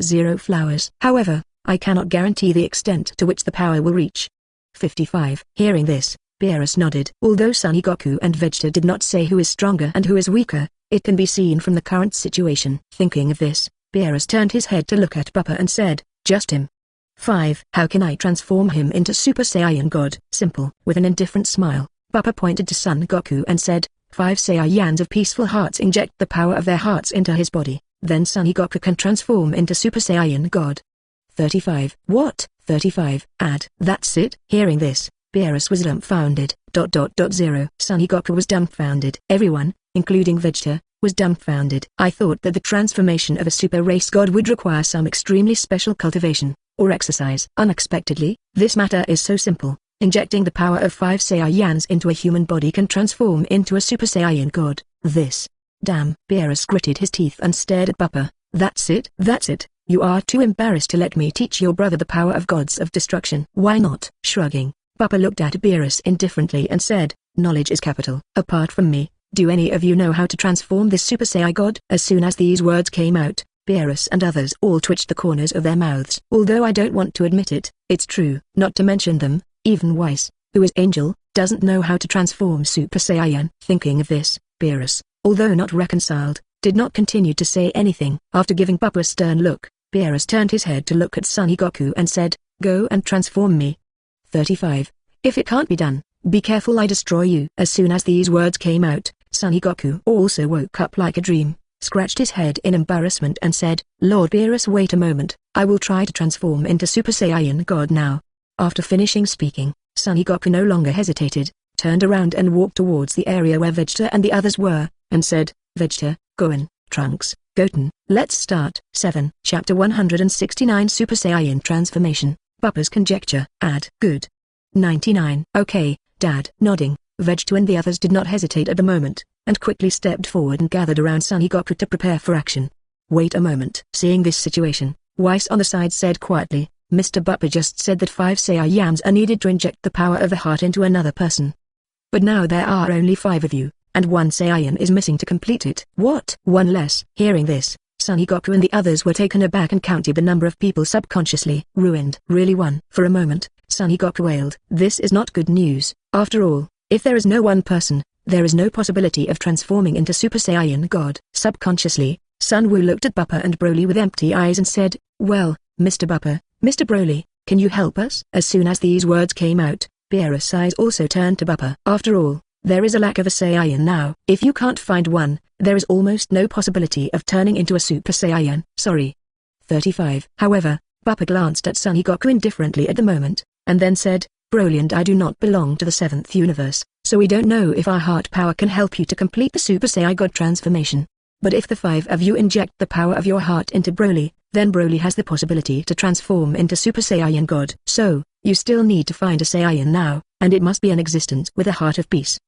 0 flowers. However, I cannot guarantee the extent to which the power will reach. 55. Hearing this, Beerus nodded. Although Son Goku and Vegeta did not say who is stronger and who is weaker, it can be seen from the current situation. Thinking of this, Beerus turned his head to look at Bupa and said, just him. 5. How can I transform him into Super Saiyan God? Simple. With an indifferent smile, Bupa pointed to Son Goku and said, 5 Saiyans of peaceful hearts inject the power of their hearts into his body, then Son Goku can transform into Super Saiyan God. 35. What? 35. That's it? Hearing this, Beerus was dumbfounded. Son Goku was dumbfounded. Everyone, including Vegeta, was dumbfounded. I thought that the transformation of a super race god would require some extremely special cultivation, or exercise. Unexpectedly, this matter is so simple. Injecting the power of 5 Saiyans into a human body can transform into a Super Saiyan god. This. Damn. Beerus gritted his teeth and stared at Bupa. That's it? That's it? You are too embarrassed to let me teach your brother the power of gods of destruction. Why not? Shrugging, Bupa looked at Beerus indifferently and said, knowledge is capital. Apart from me, do any of you know how to transform this Super Saiyan God? As soon as these words came out, Beerus and others all twitched the corners of their mouths. Although I don't want to admit it, it's true. Not to mention them, even Weiss, who is Angel, doesn't know how to transform Super Saiyan. Thinking of this, Beerus, although not reconciled, did not continue to say anything. After giving Bupa a stern look, Beerus turned his head to look at Son Goku and said, go and transform me. 35. If it can't be done, be careful I destroy you. As soon as these words came out, Son Goku also woke up like a dream, scratched his head in embarrassment and said, Lord Beerus, wait a moment, I will try to transform into Super Saiyan God now. After finishing speaking, Son Goku no longer hesitated, turned around and walked towards the area where Vegeta and the others were, and said, Vegeta, Gohan, Trunks, Goten, let's start. 7. Chapter 169 Super Saiyan Transformation, Bupa's Conjecture. Good. 99. Okay, Dad. Nodding, Vegeta and the others did not hesitate at the moment, and quickly stepped forward and gathered around Son Goku to prepare for action. Wait a moment. Seeing this situation, Weiss on the side said quietly, Mr. Bupa just said that 5 Saiyans are needed to inject the power of the heart into another person. But now there are only 5 of you, and 1 Saiyan is missing to complete it. What? 1 less. Hearing this, Son Goku and the others were taken aback and counted the number of people subconsciously. Ruined. Really 1? For a moment, Son Goku wailed. This is not good news. After all, if there is no 1 person, there is no possibility of transforming into Super Saiyan God. Subconsciously, Sun Wu looked at Bupa and Broly with empty eyes and said, well, Mr. Bupa, Mr. Broly, can you help us? As soon as these words came out, Beerus' eyes also turned to Bupa. After all, there is a lack of a Saiyan now. If you can't find one, there is almost no possibility of turning into a Super Saiyan. Sorry. 35. However, Bupa glanced at Son Goku indifferently at the moment, and then said, Broly and I do not belong to the 7th universe, so we don't know if our heart power can help you to complete the Super Saiyan God transformation. But if the 5 of you inject the power of your heart into Broly, then Broly has the possibility to transform into Super Saiyan God. So, you still need to find a Saiyan now, and it must be an existence with a heart of peace.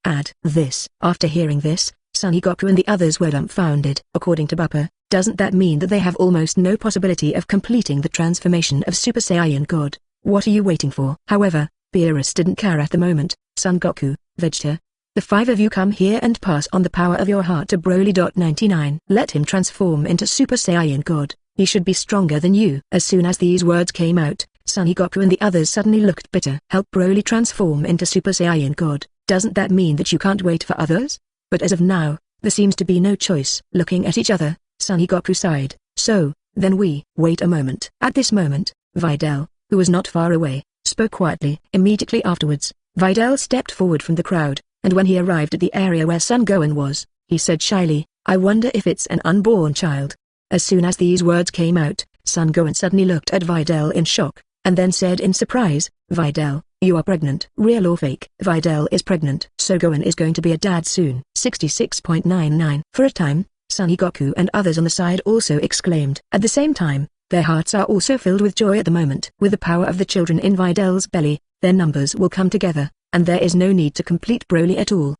This. After hearing this, Son Goku and the others were dumbfounded. According to Bupa, doesn't that mean that they have almost no possibility of completing the transformation of Super Saiyan God? What are you waiting for? However, Beerus didn't care at the moment. Son Goku, Vegeta, the 5 of you come here and pass on the power of your heart to Broly. 99. Let him transform into Super Saiyan God. He should be stronger than you. As soon as these words came out, Son Goku and the others suddenly looked bitter. Help Broly transform into Super Saiyan God. Doesn't that mean that you can't wait for others? But as of now, there seems to be no choice. Looking at each other, Son Goku sighed. So, then we. Wait a moment. At this moment, Videl, who was not far away, spoke quietly. Immediately afterwards, Videl stepped forward from the crowd, and when he arrived at the area where Son Gohan was, he said shyly, I wonder if it's an unborn child. As soon as these words came out, Son Gohan suddenly looked at Videl in shock, and then said in surprise, Videl, you are pregnant. Real or fake? Videl is pregnant. So Gohan is going to be a dad soon. 66.99. For a time, Son Goku and others on the side also exclaimed. At the same time, their hearts are also filled with joy at the moment. With the power of the children in Videl's belly, their numbers will come together, and there is no need to complete Broly at all.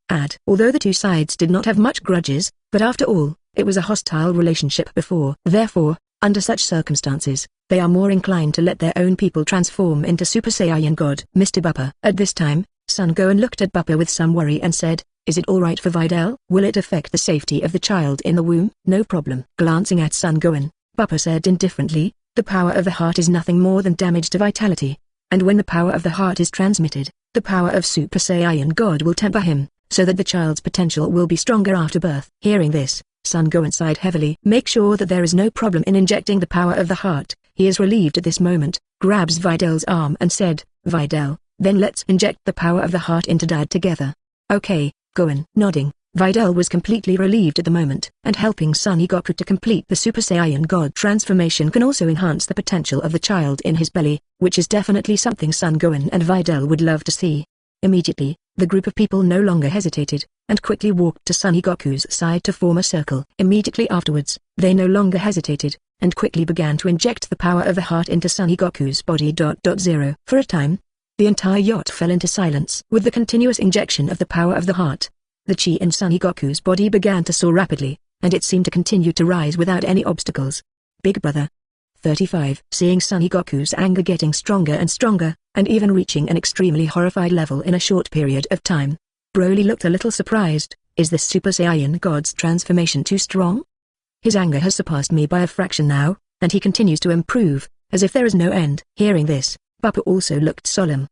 Although the 2 sides did not have much grudges, but after all, it was a hostile relationship before. Therefore, under such circumstances, they are more inclined to let their own people transform into Super Saiyan God. Mr. Bupa. At this time, Son Gohan looked at Bupa with some worry and said, is it alright for Videl? Will it affect the safety of the child in the womb? No problem. Glancing at Son Gohan, Bupa said indifferently, the power of the heart is nothing more than damage to vitality. And when the power of the heart is transmitted, the power of Super Saiyan God will temper him, so that the child's potential will be stronger after birth. Hearing this, Son Gohan sighed heavily. Make sure that there is no problem in injecting the power of the heart. He is relieved at this moment, grabs Videl's arm and said, Videl, then let's inject the power of the heart into Dad together. Okay, Gohan. Nodding, Videl was completely relieved at the moment, and helping Son Goku to complete the Super Saiyan God transformation can also enhance the potential of the child in his belly, which is definitely something Son Gohan and Videl would love to see. Immediately, the group of people no longer hesitated, and quickly walked to Son Goku's side to form a circle. Immediately afterwards, they no longer hesitated, and quickly began to inject the power of the heart into Son Goku's body. 0. For a time, the entire yacht fell into silence. With the continuous injection of the power of the heart, the chi in Son Goku's body began to soar rapidly, and it seemed to continue to rise without any obstacles. Big brother. 35. Seeing Son Goku's anger getting stronger and stronger, and even reaching an extremely horrified level in a short period of time, Broly looked a little surprised. Is this Super Saiyan God's transformation too strong? His anger has surpassed me by a fraction now, and he continues to improve, as if there is no end. Hearing this, Bupa also looked solemn.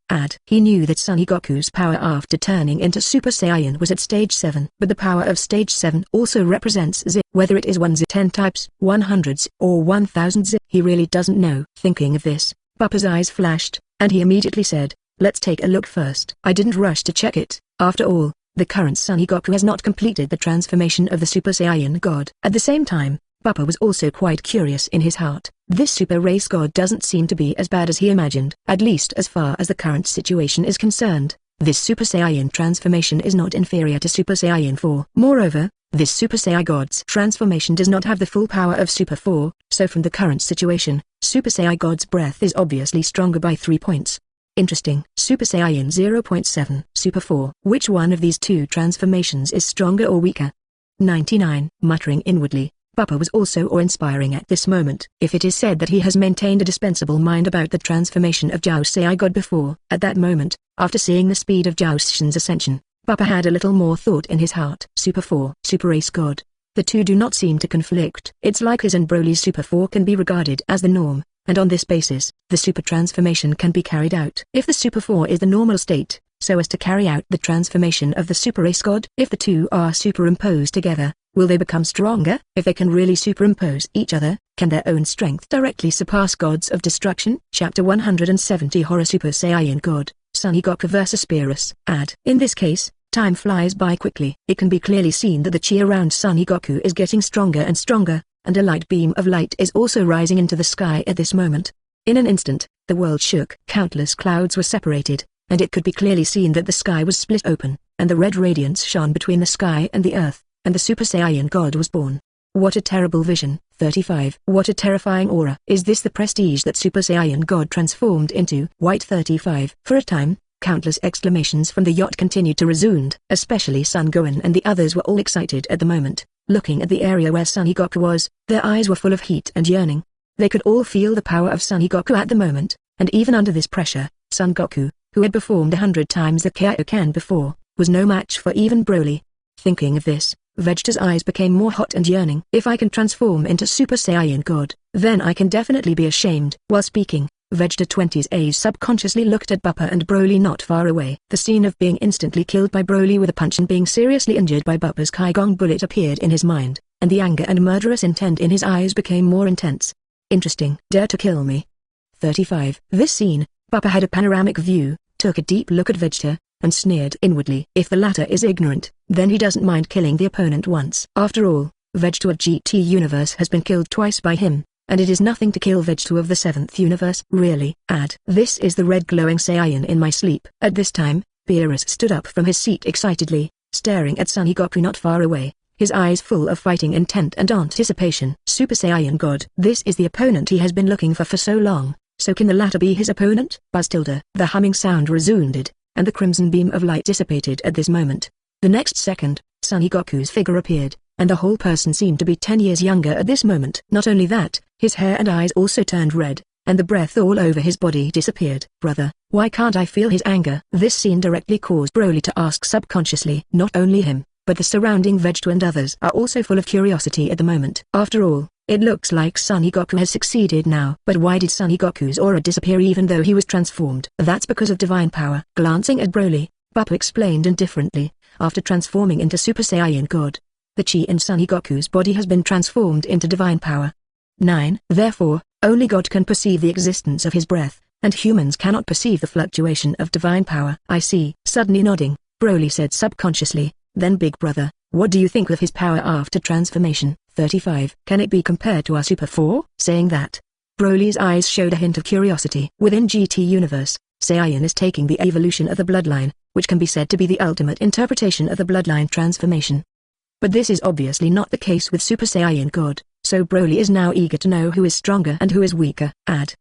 He knew that Son Goku's power after turning into Super Saiyan was at stage 7. But the power of stage 7 also represents Z, whether it is 1 Z 10 types, 100s, or 1000 Z. He really doesn't know. Thinking of this, Bupa's eyes flashed, and he immediately said, let's take a look first. I didn't rush to check it. After all, the current Son Goku has not completed the transformation of the Super Saiyan God. At the same time, Bupa was also quite curious in his heart. This super race god doesn't seem to be as bad as he imagined, at least as far as the current situation is concerned. This Super Saiyan transformation is not inferior to Super Saiyan 4. Moreover, this Super Saiyan God's transformation does not have the full power of Super 4, so from the current situation, Super Saiyan God's breath is obviously stronger by 3 points. Interesting. Super Saiyan 0.7, Super 4. Which one of these two transformations is stronger or weaker? 99. Muttering inwardly, Buppa was also awe-inspiring at this moment. If it is said that he has maintained a dispensable mind about the transformation of Jiao Sai God before, at that moment, after seeing the speed of Jiao Shen's ascension, Buppa had a little more thought in his heart. Super 4, Super Ace God. The two do not seem to conflict. It's like his and Broly's Super 4 can be regarded as the norm, and on this basis, the Super transformation can be carried out. If the Super 4 is the normal state, so as to carry out the transformation of the Super Ace God, if the two are superimposed together, will they become stronger? If they can really superimpose each other, can their own strength directly surpass gods of destruction? Chapter 170 Horror Super Saiyan God, Son Goku vs Beerus. In this case, time flies by quickly. It can be clearly seen that the chi around Son Goku is getting stronger and stronger, and a light beam of light is also rising into the sky at this moment. In an instant, the world shook. Countless clouds were separated, and it could be clearly seen that the sky was split open, and the red radiance shone between the sky and the earth, and the Super Saiyan God was born. What a terrible vision. 35. What a terrifying aura. Is this the prestige that Super Saiyan God transformed into? White 35. For a time, countless exclamations from the yacht continued to resound, especially Son Gohan and the others were all excited at the moment. Looking at the area where Son Goku was, their eyes were full of heat and yearning. They could all feel the power of Son Goku at the moment, and even under this pressure, Son Goku, who had performed 100 times the Kaio-ken before, was no match for even Broly. Thinking of this, Vegeta's eyes became more hot and yearning. If I can transform into Super Saiyan God, then I can definitely be ashamed. While speaking, Vegeta 20's eyes subconsciously looked at Buppa and Broly not far away. The scene of being instantly killed by Broly with a punch and being seriously injured by Buppa's Kaigong bullet appeared in his mind, and the anger and murderous intent in his eyes became more intense. Interesting. Dare to kill me. 35. This scene, Buppa had a panoramic view, took a deep look at Vegeta, and sneered inwardly. If the latter is ignorant, then he doesn't mind killing the opponent once. After all, Vegeta of GT Universe has been killed twice by him, and it is nothing to kill Vegeta of the 7th Universe. Really? This is the red glowing Saiyan in my sleep. At this time, Beerus stood up from his seat excitedly, staring at Son Goku not far away, his eyes full of fighting intent and anticipation. Super Saiyan God. This is the opponent he has been looking for so long, so can the latter be his opponent? Buzz tilde. The humming sound resounded, and the crimson beam of light dissipated at this moment. The next second, Son Goku's figure appeared, and the whole person seemed to be 10 years younger at this moment. Not only that, his hair and eyes also turned red, and the breath all over his body disappeared. Brother, why can't I feel his anger? This scene directly caused Broly to ask subconsciously. Not only him, but the surrounding Vegeta and others are also full of curiosity at the moment. After all, it looks like Son Goku has succeeded now. But why did Son Goku's aura disappear even though he was transformed? That's because of divine power. Glancing at Broly, Buppa explained indifferently, after transforming into Super Saiyan God, the chi in Son Goku's body has been transformed into divine power. 9. Therefore, only God can perceive the existence of his breath, and humans cannot perceive the fluctuation of divine power. I see. Suddenly nodding, Broly said subconsciously, then big brother, what do you think of his power after transformation? 35. Can it be compared to our Super 4? Saying that, Broly's eyes showed a hint of curiosity. Within GT Universe, Saiyan is taking the evolution of the bloodline, which can be said to be the ultimate interpretation of the bloodline transformation. But this is obviously not the case with Super Saiyan God, so Broly is now eager to know who is stronger and who is weaker.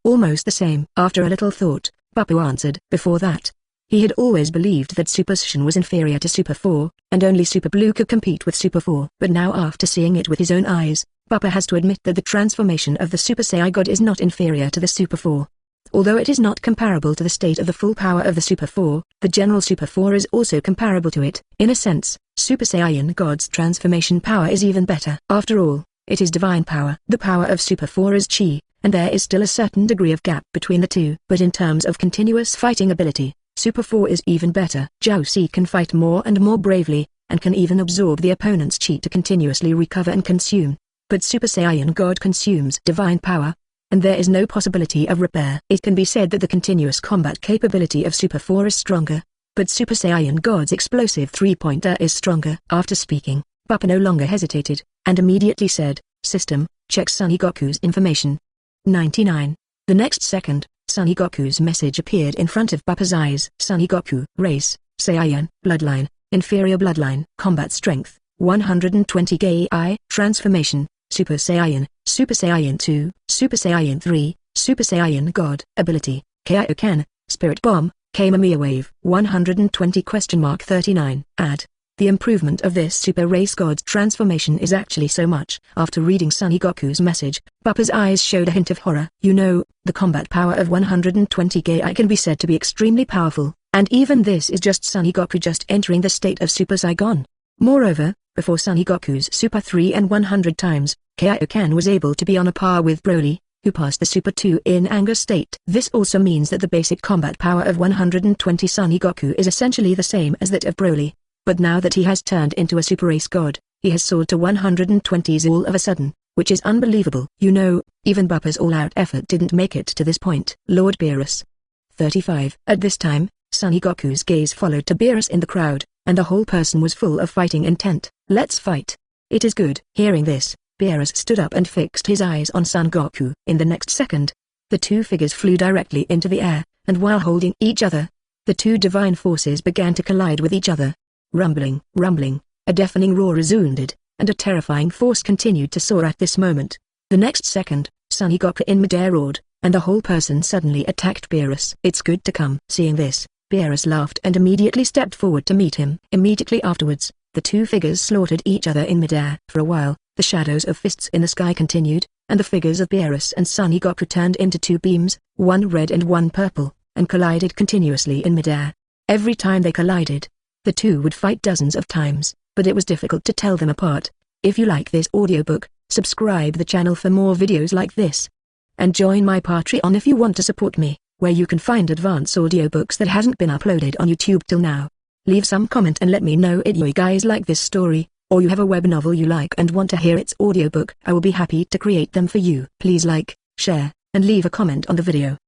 Almost the same. After a little thought, Buppa answered. Before that, he had always believed that Super Saiyan was inferior to Super 4, and only Super Blue could compete with Super 4. But now after seeing it with his own eyes, Buppa has to admit that the transformation of the Super Saiyan God is not inferior to the Super 4. Although it is not comparable to the state of the full power of the Super 4, the general Super 4 is also comparable to it. In a sense, Super Saiyan God's transformation power is even better. After all, it is divine power. The power of Super 4 is chi, and there is still a certain degree of gap between the two. But in terms of continuous fighting ability, Super 4 is even better. Jiao Si can fight more and more bravely, and can even absorb the opponent's chi to continuously recover and consume. But Super Saiyan God consumes divine power, and there is no possibility of repair. It can be said that the continuous combat capability of Super 4 is stronger, but Super Saiyan God's explosive three-pointer is stronger. After speaking, Buppa no longer hesitated, and immediately said, System, check Son Goku's information. 99. The next second, Son Goku's message appeared in front of Buppa's eyes. Son Goku, race, Saiyan, Bloodline, Inferior Bloodline, Combat Strength, 120 KI, Transformation, Super Saiyan 2, Super Saiyan 3, Super Saiyan God. Ability, Kaio-ken, Spirit Bomb, Kamehameha Wave, 120 39. Add. The improvement of this Super Race God's transformation is actually so much. After reading Son Goku's message, Bupa's eyes showed a hint of horror. You know, the combat power of 120 KI can be said to be extremely powerful, and even this is just Son Goku just entering the state of Super Saiyan. Moreover, before Son Goku's Super 3 and 100 times, Kaio-ken was able to be on a par with Broly, who passed the Super 2 in anger state. This also means that the basic combat power of 120 Son Goku is essentially the same as that of Broly. But now that he has turned into a Super Race God, he has soared to 120s all of a sudden, which is unbelievable. You know, even Bupa's all-out effort didn't make it to this point. Lord Beerus. 35. At this time, Son Goku's gaze followed to Beerus in the crowd, and the whole person was full of fighting intent. Let's fight. It is good. Hearing this, Beerus stood up and fixed his eyes on Son Goku. In the next second, the two figures flew directly into the air, and while holding each other, the two divine forces began to collide with each other. Rumbling, a deafening roar resounded, and a terrifying force continued to soar at this moment. The next second, Son Goku in midair roared, and the whole person suddenly attacked Beerus. It's good to come. Seeing this, Beerus laughed and immediately stepped forward to meet him. Immediately afterwards, the two figures slaughtered each other in midair. For a while, the shadows of fists in the sky continued, and the figures of Beerus and Son Goku turned into two beams, one red and one purple, and collided continuously in midair. Every time they collided, the two would fight dozens of times, but it was difficult to tell them apart. If you like this audiobook, subscribe the channel for more videos like this. And join my Patreon if you want to support me, where you can find advanced audiobooks that hasn't been uploaded on YouTube till now. Leave some comment and let me know if you guys like this story, or you have a web novel you like and want to hear its audiobook. I will be happy to create them for you. Please like, share, and leave a comment on the video.